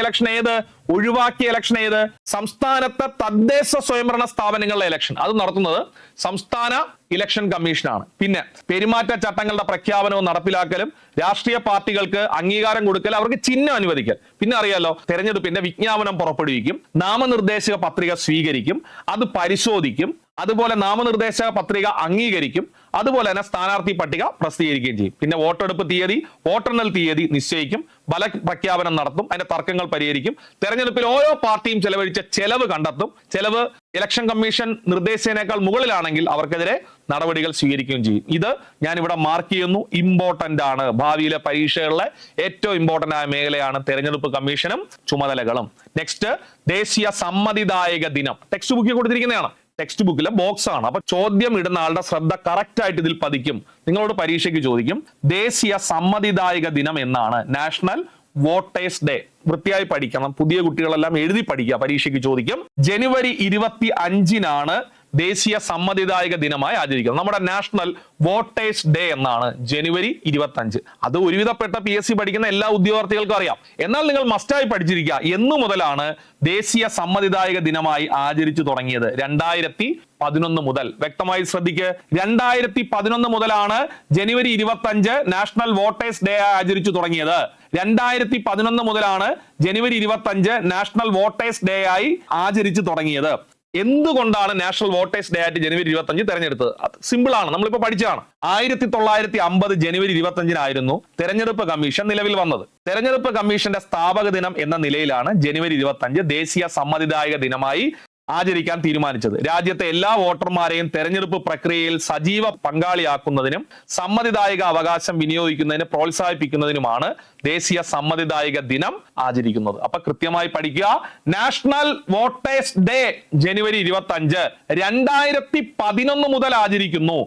ഇലക്ഷൻ ഏത്? സംസ്ഥാനത്തെ തദ്ദേശ സ്വയംഭരണ സ്ഥാപനങ്ങളുടെ ഇലക്ഷൻ. അത് നടത്തുന്നത് സംസ്ഥാന ഇലക്ഷൻ കമ്മീഷനാണ്. പിന്നെ പെരുമാറ്റച്ചട്ടങ്ങളുടെ പ്രഖ്യാപനവും നടപ്പിലാക്കലും, രാഷ്ട്രീയ പാർട്ടികൾക്ക് അംഗീകാരം കൊടുക്കൽ, അവർക്ക് ചിഹ്നം അനുവദിക്കൽ. പിന്നെ അറിയാലോ, തെരഞ്ഞെടുപ്പിന്റെ വിജ്ഞാപനം പുറപ്പെടുവിക്കും, നാമനിർദ്ദേശക പത്രിക സ്വീകരിക്കും, അത് പരിശോധിക്കും, അതുപോലെ നാമനിർദ്ദേശക പത്രിക അംഗീകരിക്കും, അതുപോലെ തന്നെ സ്ഥാനാർത്ഥി പട്ടിക പ്രസിദ്ധീകരിക്കുകയും ചെയ്യും. പിന്നെ വോട്ടെടുപ്പ് തീയതി, വോട്ടെണ്ണൽ തീയതി നിശ്ചയിക്കും, ഫല പ്രഖ്യാപനം നടത്തും, അതിന്റെ തർക്കങ്ങൾ പരിഹരിക്കും, തെരഞ്ഞെടുപ്പിൽ ഓരോ പാർട്ടിയും ചെലവഴിച്ച ചെലവ് കണ്ടെത്തും. ചെലവ് ഇലക്ഷൻ കമ്മീഷൻ നിർദ്ദേശിച്ചതിനേക്കാൾ മുകളിലാണെങ്കിൽ അവർക്കെതിരെ നടപടികൾ സ്വീകരിക്കുകയും ചെയ്യും. ഇത് ഞാൻ ഇവിടെ മാർക്ക് ചെയ്യുന്നു, ഇമ്പോർട്ടന്റ് ആണ്. ഭാവിയിലെ പരീക്ഷകളിലെ ഏറ്റവും ഇമ്പോർട്ടന്റ് ആയ മേഖലയാണ് തെരഞ്ഞെടുപ്പ് കമ്മീഷനും ചുമതലകളും. നെക്സ്റ്റ്, ദേശീയ സമ്മതിദായക ദിനം. ടെക്സ്റ്റ് ബുക്കിൽ കൊടുത്തിരിക്കുന്നതാണ്, ടെക്സ്റ്റ് ബുക്കിലെ ബോക്സ് ആണ്. അപ്പൊ ചോദ്യം ഇടുന്ന ആളുടെ ശ്രദ്ധ കറക്റ്റ് ആയിട്ട് ഇതിൽ പതിക്കും. നിങ്ങളോട് പരീക്ഷയ്ക്ക് ചോദിക്കും, ദേശീയ സമ്മതിദായക ദിനം എന്നാണ്, നാഷണൽ വോട്ടേഴ്സ് ഡേ. വൃത്തിയായി പഠിക്കണം, പുതിയ കുട്ടികളെല്ലാം എഴുതി പഠിക്കുക, പരീക്ഷയ്ക്ക് ചോദിക്കും. ജനുവരി 25-നാണ് ദേശീയ സമ്മതിദായക ദിനമായി ആചരിക്കുന്നത്. നമ്മുടെ നാഷണൽ വോട്ടേഴ്സ് ഡേ എന്നാണ് ജനുവരി 25. അത് ഒരുവിധപ്പെട്ട PSC പഠിക്കുന്ന എല്ലാ ഉദ്യോഗാർത്ഥികൾക്കും അറിയാം. എന്നാൽ നിങ്ങൾ മസ്റ്റായി പഠിച്ചിരിക്കുക, എന്നു മുതലാണ് ദേശീയ സമ്മതിദായക ദിനമായി ആചരിച്ചു തുടങ്ങിയത്? 2011 മുതൽ. വ്യക്തമായി ശ്രദ്ധിക്കുക, 2011 മുതലാണ് ജനുവരി 25 നാഷണൽ വോട്ടേഴ്സ് ഡേ ആയി ആചരിച്ചു തുടങ്ങിയത്. 2011 മുതലാണ് ജനുവരി 25 നാഷണൽ വോട്ടേഴ്സ് ഡേ ആയി ആചരിച്ചു തുടങ്ങിയത്. എന്തുകൊണ്ടാണ് നാഷണൽ വോട്ടേഴ്സ് ഡേ ആയിട്ട് ജനുവരി 25 തെരഞ്ഞെടുത്തത്? അത് സിമ്പിൾ ആണ്, നമ്മളിപ്പോ പഠിച്ചതാണ്. 1950 ജനുവരി 25 തെരഞ്ഞെടുപ്പ് കമ്മീഷൻ നിലവിൽ വന്നത്. തെരഞ്ഞെടുപ്പ് കമ്മീഷന്റെ സ്ഥാപക ദിനം എന്ന നിലയിലാണ് ജനുവരി 25 ദേശീയ സമ്മതിദായക ദിനമായി ആചരിക്കാൻ തീരുമാനിച്ചത്. രാജ്യത്തെ എല്ലാ വോട്ടർമാരെയും തെരഞ്ഞെടുപ്പ് പ്രക്രിയയിൽ സജീവ പങ്കാളിയാക്കുന്നതിനും സമ്മതിദായക അവകാശം വിനിയോഗിക്കുന്നതിന് പ്രോത്സാഹിപ്പിക്കുന്നതിനുമാണ് ദേശീയ സമ്മതിദായക ദിനം ആചരിക്കുന്നത്. അപ്പൊ കൃത്യമായി പഠിക്കുക. നാഷണൽ വോട്ടേഴ്സ് ഡേ ജനുവരി 25 2011 മുതൽ ആചരിക്കുന്നു.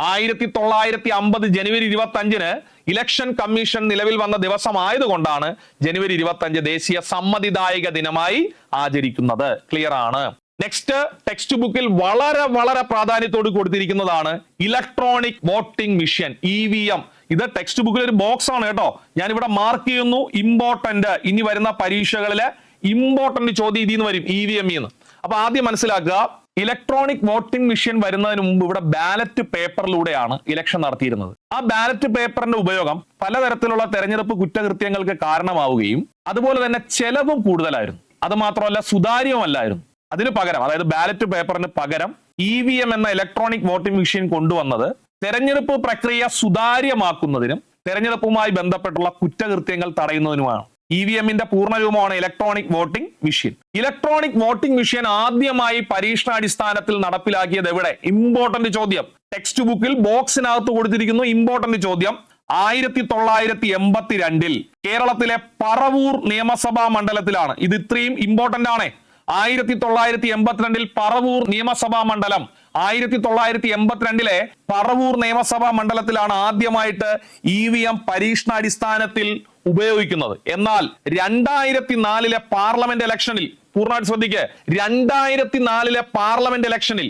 1950 ജനുവരി 25 ഇലക്ഷൻ കമ്മീഷൻ നിലവിൽ വന്ന ദിവസമായതുകൊണ്ടാണ് ജനുവരി 25 ദേശീയ സമ്മതിദായക ദിനമായി ആചരിക്കുന്നത്. ക്ലിയർ ആണ്. നെക്സ്റ്റ്, ടെക്സ്റ്റ് ബുക്കിൽ വളരെ വളരെ പ്രാധാന്യത്തോട് കൊടുത്തിരിക്കുന്നതാണ് ഇലക്ട്രോണിക് വോട്ടിംഗ് മെഷീൻ, EVM. ഇത് ടെക്സ്റ്റ് ബുക്കിൽ ഒരു ബോക്സ് ആണ് കേട്ടോ. ഞാനിവിടെ മാർക്ക് ചെയ്യുന്നു ഇമ്പോർട്ടന്റ്. ഇനി വരുന്ന പരീക്ഷകളിലെ ഇമ്പോർട്ടന്റ് ചോദ്യം ഇതിൽ നിന്ന് വരും, EVM എന്ന്. അപ്പൊ ആദ്യം മനസ്സിലാക്കുക, ഇലക്ട്രോണിക് വോട്ടിംഗ് മെഷീൻ വരുന്നതിന് മുമ്പ് ഇവിടെ ബാലറ്റ് പേപ്പറിലൂടെയാണ് ഇലക്ഷൻ നടത്തിയിരുന്നത്. ആ ബാലറ്റ് പേപ്പറിന്റെ ഉപയോഗം പലതരത്തിലുള്ള തെരഞ്ഞെടുപ്പ് കുറ്റകൃത്യങ്ങൾക്ക് കാരണമാവുകയും അതുപോലെ തന്നെ ചെലവും കൂടുതലായിരുന്നു. അത് മാത്രമല്ല സുതാര്യവുമല്ലായിരുന്നു. അതിന് പകരം, അതായത് ബാലറ്റ് പേപ്പറിന് പകരം EVM എന്ന ഇലക്ട്രോണിക് വോട്ടിംഗ് മെഷീൻ കൊണ്ടുവന്നത് തെരഞ്ഞെടുപ്പ് പ്രക്രിയ സുതാര്യമാക്കുന്നതിനും തെരഞ്ഞെടുപ്പുമായി ബന്ധപ്പെട്ടുള്ള കുറ്റകൃത്യങ്ങൾ തടയുന്നതിനുമാണ്. EVMന്റെ പൂർണ്ണരൂപമാണ് electronic voting machine. Electronic voting machine ആദ്യമായി പരീക്ഷണാടിസ്ഥാനത്തിൽ നടപ്പിലാക്കിയത് എവിടെ? ഇമ്പോർട്ടന്റ് ചോദ്യം. ടെക്സ്റ്റ് ബുക്കിൽ ബോക്സിനകത്ത് കൊടുത്തിരിക്കുന്നു ഇമ്പോർട്ടന്റ് ചോദ്യം. 1982 കേരളത്തിലെ പറവൂർ നിയമസഭാ മണ്ഡലത്തിലാണ്. ഇത് ഇത്രയും ഇമ്പോർട്ടന്റ് ആണ്. 1982 പറവൂർ നിയമസഭാ മണ്ഡലം, 1982 പറവൂർ നിയമസഭാ മണ്ഡലത്തിലാണ് ആദ്യമായിട്ട് EVM പരീക്ഷണാടിസ്ഥാനത്തിൽ ഉപയോഗിക്കുന്നത്. എന്നാൽ 2004 പാർലമെന്റ് ഇലക്ഷനിൽ, പൂർണ്ണമായിട്ട് ശ്രദ്ധിക്കുക, 2004 പാർലമെന്റ് ഇലക്ഷനിൽ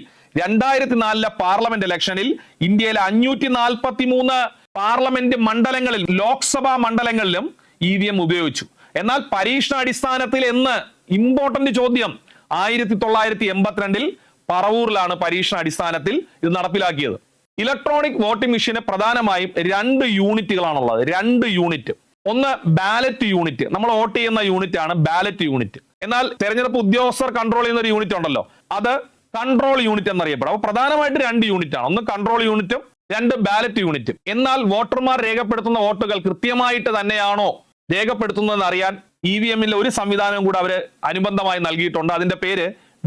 ഇന്ത്യയിലെ 543 പാർലമെന്റ് മണ്ഡലങ്ങളിൽ, ലോക്സഭാ മണ്ഡലങ്ങളിലും EVM ഉപയോഗിച്ചു. എന്നാൽ പരീക്ഷണാടിസ്ഥാനത്തിൽ എന്ന് ഇമ്പോർട്ടന്റ് ചോദ്യം, 1982 പറവൂരിലാണ് പരീക്ഷണാടിസ്ഥാനത്തിൽ ഇത് നടപ്പിലാക്കിയത്. ഇലക്ട്രോണിക് വോട്ടിംഗ് മെഷീന് പ്രധാനമായും 2 യൂണിറ്റുകളാണുള്ളത്. 2 യൂണിറ്റ്. ഒന്ന് ബാലറ്റ് യൂണിറ്റ്, നമ്മൾ വോട്ട് ചെയ്യുന്ന യൂണിറ്റ് ആണ് ബാലറ്റ് യൂണിറ്റ്. എന്നാൽ തെരഞ്ഞെടുപ്പ് ഉദ്യോഗസ്ഥർ കൺട്രോൾ ചെയ്യുന്ന ഒരു യൂണിറ്റ് ഉണ്ടല്ലോ, അത് കൺട്രോൾ യൂണിറ്റ് എന്നറിയപ്പെടും. അപ്പൊ പ്രധാനമായിട്ട് 2 യൂണിറ്റ് ആണ്. ഒന്ന് കൺട്രോൾ യൂണിറ്റും 2 ബാലറ്റ് യൂണിറ്റും. എന്നാൽ വോട്ടർമാർ രേഖപ്പെടുത്തുന്ന വോട്ടുകൾ കൃത്യമായിട്ട് തന്നെയാണോ രേഖപ്പെടുത്തുന്നതെന്ന് അറിയാൻ EVMലെ ഒരു സംവിധാനം കൂടെ അവർ അനുബന്ധമായി നൽകിയിട്ടുണ്ട്. അതിന്റെ പേര്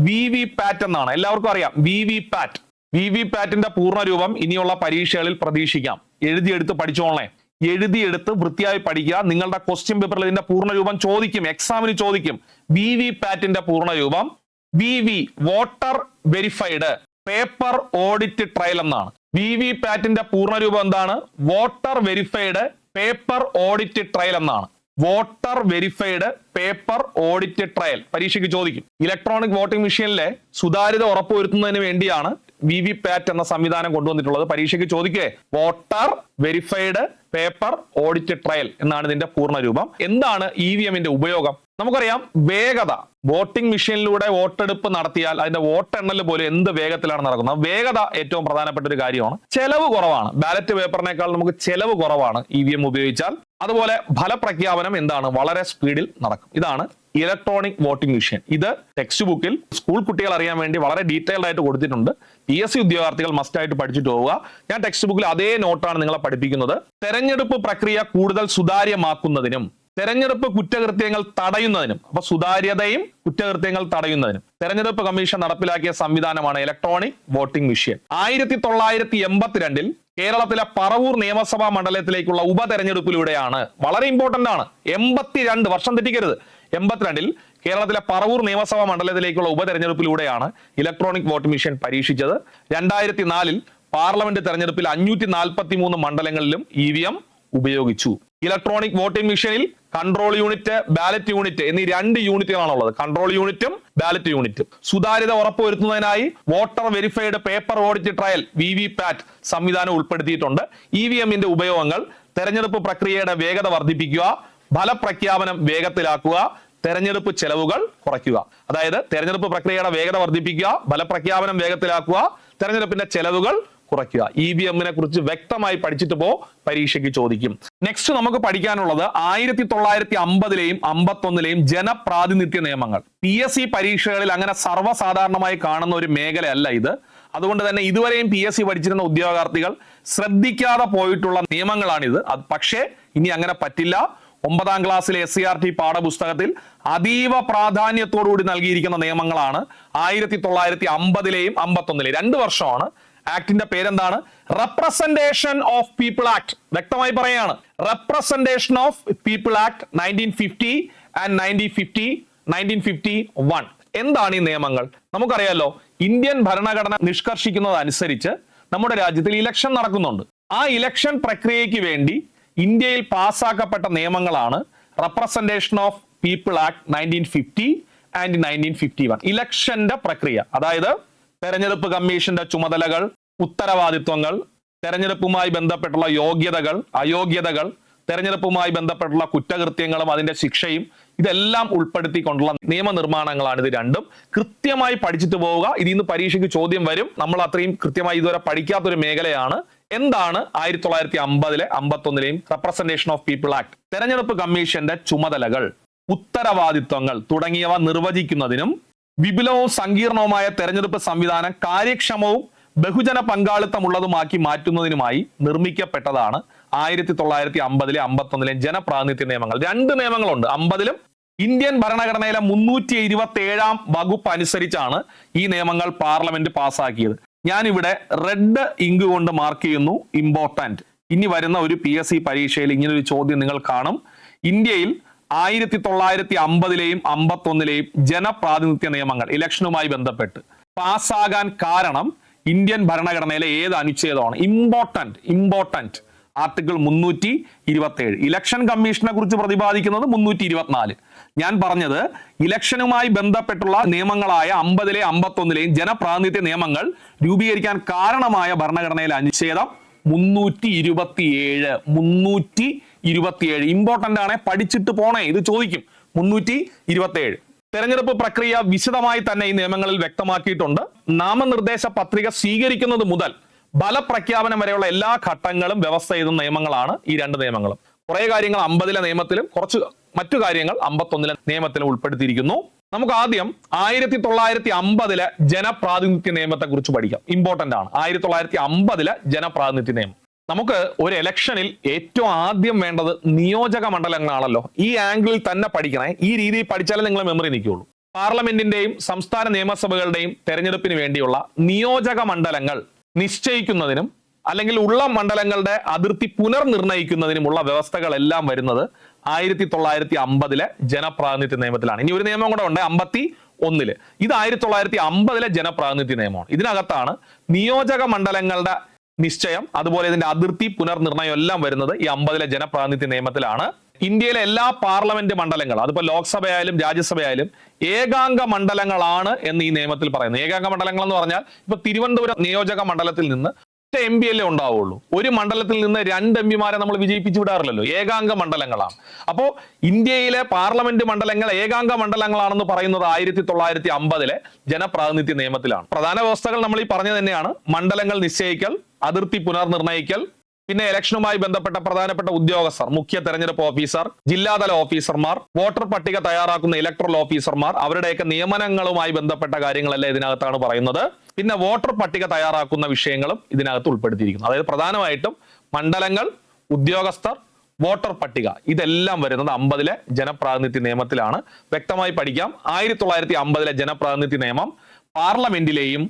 VVPAT എന്നാണ്. എല്ലാവർക്കും അറിയാം VVPAT. VVPATന്റെ പൂർണ്ണരൂപം ഇനിയുള്ള പരീക്ഷകളിൽ പ്രതീക്ഷിക്കാം. എഴുതിയെടുത്ത് പഠിച്ചോളേ. എഴുതിയെടുത്ത് വൃത്തിയായി പഠിക്കുക. നിങ്ങളുടെ ക്വസ്റ്റ്യൻ പേപ്പറിൽ ഇതിന്റെ പൂർണ്ണരൂപം ചോദിക്കും, എക്സാമിന് ചോദിക്കും. VVPATന്റെ പൂർണ്ണരൂപം VV voter verified paper audit trail എന്നാണ്. VVPATന്റെ പൂർണ്ണരൂപം എന്താണ്? Voter verified paper audit trail എന്നാണ്. Voter verified paper audit trail പരീക്ഷയ്ക്ക് ചോദിക്കും. ഇലക്ട്രോണിക് വോട്ടിംഗ് മെഷീനിലെ സുതാര്യത ഉറപ്പുവരുത്തുന്നതിന് വേണ്ടിയാണ് VVPAT എന്ന സംവിധാനം കൊണ്ടുവന്നിട്ടുള്ളത്. പരീക്ഷയ്ക്ക് ചോദിക്കേ, voter verified paper audit trail എന്നാണ് ഇതിന്റെ പൂർണ്ണരൂപം. എന്താണ് EVMന്റെ ഉപയോഗം? നമുക്കറിയാം, വേഗത. വോട്ടിംഗ് മെഷീനിലൂടെ വോട്ടെടുപ്പ് നടത്തിയാൽ അതിന്റെ വോട്ടെണ്ണൽ പോലും എന്ത് വേഗത്തിലാണ് നടക്കുന്നത്. വേഗത ഏറ്റവും പ്രധാനപ്പെട്ട ഒരു കാര്യമാണ്. ചെലവ് കുറവാണ്. ബാലറ്റ് പേപ്പറിനേക്കാൾ നമുക്ക് ചെലവ് കുറവാണ് EVM ഉപയോഗിച്ചാൽ. അതുപോലെ ഫലപ്രഖ്യാപനം എന്താണ്? വളരെ സ്പീഡിൽ നടക്കും. ഇതാണ് ഇലക്ട്രോണിക് വോട്ടിംഗ് മെഷീൻ. ഇത് ടെക്സ്റ്റ് ബുക്കിൽ സ്കൂൾ കുട്ടികൾ അറിയാൻ വേണ്ടി വളരെ ഡീറ്റെയിൽഡ് ആയിട്ട് കൊടുത്തിട്ടുണ്ട്. PSC ഉദ്യോഗാർത്ഥികൾ മസ്റ്റ് ആയിട്ട് പഠിച്ചിട്ട് പോവുക. ഞാൻ ടെക്സ്റ്റ് ബുക്കിൽ അതേ നോട്ടാണ് നിങ്ങളെ പഠിപ്പിക്കുന്നത്. തെരഞ്ഞെടുപ്പ് പ്രക്രിയ കൂടുതൽ സുതാര്യമാക്കുന്നതിനും തെരഞ്ഞെടുപ്പ് കുറ്റകൃത്യങ്ങൾ തടയുന്നതിനും, അപ്പൊ സുതാര്യതയും കുറ്റകൃത്യങ്ങൾ തടയുന്നതിനും തെരഞ്ഞെടുപ്പ് കമ്മീഷൻ നടപ്പിലാക്കിയ സംവിധാനമാണ് ഇലക്ട്രോണിക് വോട്ടിംഗ് മെഷീൻ. 1982 കേരളത്തിലെ പറവൂർ നിയമസഭാ മണ്ഡലത്തിലേക്കുള്ള ഉപതെരഞ്ഞെടുപ്പിലൂടെയാണ്, വളരെ ഇമ്പോർട്ടന്റ് ആണ്, 82 വർഷം തെറ്റിക്കരുത്, 82 കേരളത്തിലെ പറവൂർ നിയമസഭാ മണ്ഡലത്തിലേക്കുള്ള ഉപതെരഞ്ഞെടുപ്പിലൂടെയാണ് ഇലക്ട്രോണിക് വോട്ടിംഗ് മെഷീൻ പരീക്ഷിച്ചത്. 2004 പാർലമെന്റ് തെരഞ്ഞെടുപ്പിൽ 543 മണ്ഡലങ്ങളിലും EVM ഉപയോഗിച്ചു. ഇലക്ട്രോണിക് വോട്ടിംഗ് മെഷീനിൽ കൺട്രോൾ യൂണിറ്റ്, ബാലറ്റ് യൂണിറ്റ് എന്നീ 2 യൂണിറ്റുകളാണുള്ളത്. കൺട്രോൾ യൂണിറ്റും ബാലറ്റ് യൂണിറ്റും. സുതാര്യത ഉറപ്പുവരുത്തുന്നതിനായി voter verified paper audit trail VVPAT സംവിധാനം ഉൾപ്പെടുത്തിയിട്ടുണ്ട്. EVMന്റെ ഉപയോഗങ്ങൾ തെരഞ്ഞെടുപ്പ് പ്രക്രിയയുടെ വേഗത വർദ്ധിപ്പിക്കുക, ഫലപ്രഖ്യാപനം വേഗത്തിലാക്കുക, തെരഞ്ഞെടുപ്പ് ചെലവുകൾ കുറയ്ക്കുക. അതായത് തെരഞ്ഞെടുപ്പ് പ്രക്രിയയുടെ വേഗത വർദ്ധിപ്പിക്കുക, ഫലപ്രഖ്യാപനം വേഗത്തിലാക്കുക, തെരഞ്ഞെടുപ്പിന്റെ ചെലവുകൾ കുറയ്ക്കുക. EVM-നെ കുറിച്ച് വ്യക്തമായി പഠിച്ചിട്ട് പരീക്ഷയ്ക്ക് ചോദിക്കും. നെക്സ്റ്റ് നമുക്ക് പഠിക്കാനുള്ളത് 1950-ലെയും 51-ലെയും ജനപ്രാതിനിധ്യ നിയമങ്ങൾ. PSC പരീക്ഷകളിൽ അങ്ങനെ സർവ്വസാധാരണമായി കാണുന്ന ഒരു മേഖലയല്ല ഇത്. അതുകൊണ്ട് തന്നെ ഇതുവരെയും PSC പഠിച്ചിരുന്ന ഉദ്യോഗാർത്ഥികൾ ശ്രദ്ധിക്കാതെ പോയിട്ടുള്ള നിയമങ്ങളാണിത്. പക്ഷേ ഇനി അങ്ങനെ പറ്റില്ല. 9ാം ക്ലാസ്സിലെ SCRT പാഠപുസ്തകത്തിൽ അതീവ പ്രാധാന്യത്തോടുകൂടി നൽകിയിരിക്കുന്ന നിയമങ്ങളാണ് 1950-ലെയും 51-ലെയും 2 വർഷമാണ്. ആക്ടിന്റെ പേരെന്താണ്? Representation of people act. വ്യക്തമായി പറയാണ്, representation of people act 1950 and 1951. എന്താണ് ഈ നിയമങ്ങൾ? നമുക്കറിയാലോ, ഇന്ത്യൻ ഭരണഘടന നിഷ്കർഷിക്കുന്നതനുസരിച്ച് നമ്മുടെ രാജ്യത്തിൽ ഇലക്ഷൻ നടക്കുന്നുണ്ട്. ആ ഇലക്ഷൻ പ്രക്രിയയ്ക്ക് വേണ്ടി ഇന്ത്യയിൽ പാസ്സാക്കപ്പെട്ട നിയമങ്ങളാണ് representation of people act 1950 and 1951. ഇലക്ഷന്റെ പ്രക്രിയ, അതായത് തെരഞ്ഞെടുപ്പ് കമ്മീഷന്റെ ചുമതലകൾ, ഉത്തരവാദിത്വങ്ങൾ, തെരഞ്ഞെടുപ്പുമായി ബന്ധപ്പെട്ടുള്ള യോഗ്യതകൾ, അയോഗ്യതകൾ, തെരഞ്ഞെടുപ്പുമായി ബന്ധപ്പെട്ടുള്ള കുറ്റകൃത്യങ്ങളും അതിന്റെ ശിക്ഷയും, ഇതെല്ലാം ഉൾപ്പെടുത്തിക്കൊണ്ടുള്ള നിയമനിർമ്മാണങ്ങളാണ് ഇത് രണ്ടും. കൃത്യമായി പഠിച്ചിട്ട് പോവുക. ഇതിൽ നിന്ന് പരീക്ഷയ്ക്ക് ചോദ്യം വരും. നമ്മൾ അത്രയും കൃത്യമായി ഇതുവരെ പഠിക്കാത്തൊരു മേഖലയാണ്. എന്താണ് 1950-ലെ 51-ലെയും റെപ്രസെന്റേഷൻ ഓഫ് പീപ്പിൾ ആക്ട്? തെരഞ്ഞെടുപ്പ് കമ്മീഷന്റെ ചുമതലകൾ, ഉത്തരവാദിത്വങ്ങൾ തുടങ്ങിയവ നിർവചിക്കുന്നതിനും വിപുലവും സങ്കീർണവുമായ തെരഞ്ഞെടുപ്പ് സംവിധാനം കാര്യക്ഷമവും ബഹുജന പങ്കാളിത്തമുള്ളതുമാക്കി മാറ്റുന്നതിനുമായി നിർമ്മിക്കപ്പെട്ടതാണ് 1950-ലെ 51-ലെയും ജനപ്രാതിനിധ്യ നിയമങ്ങൾ. 2 നിയമങ്ങളുണ്ട്. 50-ലും ഇന്ത്യൻ ഭരണഘടനയിലെ 327-ാം വകുപ്പ് അനുസരിച്ചാണ് ഈ നിയമങ്ങൾ പാർലമെന്റ് പാസ്സാക്കിയത്. ഞാനിവിടെ റെഡ് ഇങ്ക് കൊണ്ട് മാർക്ക് ചെയ്യുന്നു, ഇമ്പോർട്ടന്റ്. ഇനി വരുന്ന ഒരു PSC പരീക്ഷയിൽ ഇങ്ങനൊരു ചോദ്യം നിങ്ങൾ കാണും. ഇന്ത്യയിൽ 1950-ലെയും 51-ലെയും ജനപ്രാതിനിധ്യ നിയമങ്ങൾ ഇലക്ഷനുമായി ബന്ധപ്പെട്ട് പാസ്സാകാൻ കാരണം ഇന്ത്യൻ ഭരണഘടനയിലെ ഏത് അനുച്ഛേദമാണ്? Important article 327. ഇലക്ഷൻ കമ്മീഷനെ കുറിച്ച് പ്രതിപാദിക്കുന്നത് 324. ഞാൻ പറഞ്ഞത് ഇലക്ഷനുമായി ബന്ധപ്പെട്ടുള്ള നിയമങ്ങളായ 50-ലെയും 51-ലെയും ജനപ്രാതിനിധ്യ നിയമങ്ങൾ രൂപീകരിക്കാൻ കാരണമായ ഭരണഘടനയിലെ അനുച്ഛേദം 327. ഇമ്പോർട്ടന്റ് ആണ്, പഠിച്ചിട്ട് പോണേ, ഇത് ചോദിക്കും. 327. തെരഞ്ഞെടുപ്പ് പ്രക്രിയ വിശദമായി തന്നെ ഈ നിയമങ്ങളിൽ വ്യക്തമാക്കിയിട്ടുണ്ട്. നാമനിർദ്ദേശ പത്രിക സ്വീകരിക്കുന്നത് മുതൽ ഫലപ്രഖ്യാപനം വരെയുള്ള എല്ലാ ഘട്ടങ്ങളും വ്യവസ്ഥ ചെയ്ത നിയമങ്ങളാണ് ഈ 2 നിയമങ്ങളും. കുറെ കാര്യങ്ങൾ 50-ലെ നിയമത്തിലും കുറച്ച് മറ്റു കാര്യങ്ങൾ 51-ലെ നിയമത്തിലും ഉൾപ്പെടുത്തിയിരിക്കുന്നു. നമുക്ക് ആദ്യം 1950-ലെ ജനപ്രാതിനിധ്യ നിയമത്തെ കുറിച്ച് പഠിക്കാം. ഇമ്പോർട്ടന്റ് ആണ്. 1950-ലെ ജനപ്രാതിനിധ്യ നിയമം. നമുക്ക് ഒരു ഇലക്ഷനിൽ ഏറ്റവും ആദ്യം വേണ്ടത് നിയോജക മണ്ഡലങ്ങളാണല്ലോ. ഈ ആംഗിളിൽ തന്നെ പഠിക്കണേ. ഈ രീതിയിൽ പഠിച്ചാലേ നിങ്ങൾ മെമ്മറി നിൽക്കുകയുള്ളൂ. പാർലമെന്റിന്റെയും സംസ്ഥാന നിയമസഭകളുടെയും തെരഞ്ഞെടുപ്പിന് വേണ്ടിയുള്ള നിയോജക മണ്ഡലങ്ങൾ നിശ്ചയിക്കുന്നതിനും അല്ലെങ്കിൽ ഉള്ള മണ്ഡലങ്ങളുടെ അതിർത്തി പുനർനിർണയിക്കുന്നതിനുമുള്ള വ്യവസ്ഥകളെല്ലാം വരുന്നത് 1950-ലെ ജനപ്രാതിനിധ്യ നിയമത്തിലാണ്. ഇനി ഒരു നിയമം കൂടെ ഉണ്ട്, 51-ല്. ഇത് 1950-ലെ ജനപ്രാതിനിധ്യ നിയമമാണ്. ഇതിനകത്താണ് നിയോജക മണ്ഡലങ്ങളുടെ നിശ്ചയം, അതുപോലെ ഇതിന്റെ അതിർത്തി പുനർനിർണയം എല്ലാം വരുന്നത് ഈ 50-ലെ ജനപ്രാതിനിധ്യ നിയമത്തിലാണ്. ഇന്ത്യയിലെ എല്ലാ പാർലമെന്റ് മണ്ഡലങ്ങളും, അതിപ്പോ ലോക്സഭയായാലും രാജ്യസഭയായാലും ഏകാംഗ മണ്ഡലങ്ങളാണ് എന്ന് ഈ നിയമത്തിൽ പറയുന്നത്. ഏകാംഗ മണ്ഡലങ്ങൾ എന്ന് പറഞ്ഞാൽ ഇപ്പൊ തിരുവനന്തപുരം നിയോജക മണ്ഡലത്തിൽ നിന്ന് MP അല്ലേ ഉണ്ടാവുള്ളൂ. ഒരു മണ്ഡലത്തിൽ നിന്ന് 2 MP-മാരെ നമ്മൾ വിജയിപ്പിച്ചു വിടാറില്ലല്ലോ. ഏകാംഗ മണ്ഡലങ്ങളാണ്. അപ്പോ ഇന്ത്യയിലെ പാർലമെന്റ് മണ്ഡലങ്ങൾ ഏകാംഗ മണ്ഡലങ്ങളാണെന്ന് പറയുന്നത് 1950-ലെ ജനപ്രാതിനിധ്യ നിയമത്തിലാണ്. പ്രധാന വ്യവസ്ഥകൾ നമ്മൾ ഈ പറഞ്ഞു തന്നെയാണ്. മണ്ഡലങ്ങൾ നിശ്ചയിക്കൽ, അതിർത്തി പുനർനിർണയിക്കൽ, പിന്നെ ഇലക്ഷനുമായി ബന്ധപ്പെട്ട പ്രധാനപ്പെട്ട ഉദ്യോഗസ്ഥർ, മുഖ്യ തെരഞ്ഞെടുപ്പ് ഓഫീസർ, ജില്ലാതല ഓഫീസർമാർ, വോട്ടർ പട്ടിക തയ്യാറാക്കുന്ന ഇലക്ട്രൽ ഓഫീസർമാർ, അവരുടെയൊക്കെ നിയമനങ്ങളുമായി ബന്ധപ്പെട്ട കാര്യങ്ങളെല്ലാം ഇതിനകത്താണ് പറയുന്നത്. പിന്നെ വോട്ടർ പട്ടിക തയ്യാറാക്കുന്ന വിഷയങ്ങളും ഇതിനകത്ത് ഉൾപ്പെടുത്തിയിരിക്കുന്നു. അതായത് പ്രധാനമായിട്ടും മണ്ഡലങ്ങൾ, ഉദ്യോഗസ്ഥർ, വോട്ടർ പട്ടിക, ഇതെല്ലാം വരുന്നത് 50-ലെ ജനപ്രാതിനിധ്യ നിയമത്തിലാണ്. വ്യക്തമായി പഠിക്കാം. 1950-ലെ ജനപ്രാതിനിധ്യ നിയമം പാർലമെന്റിലെയും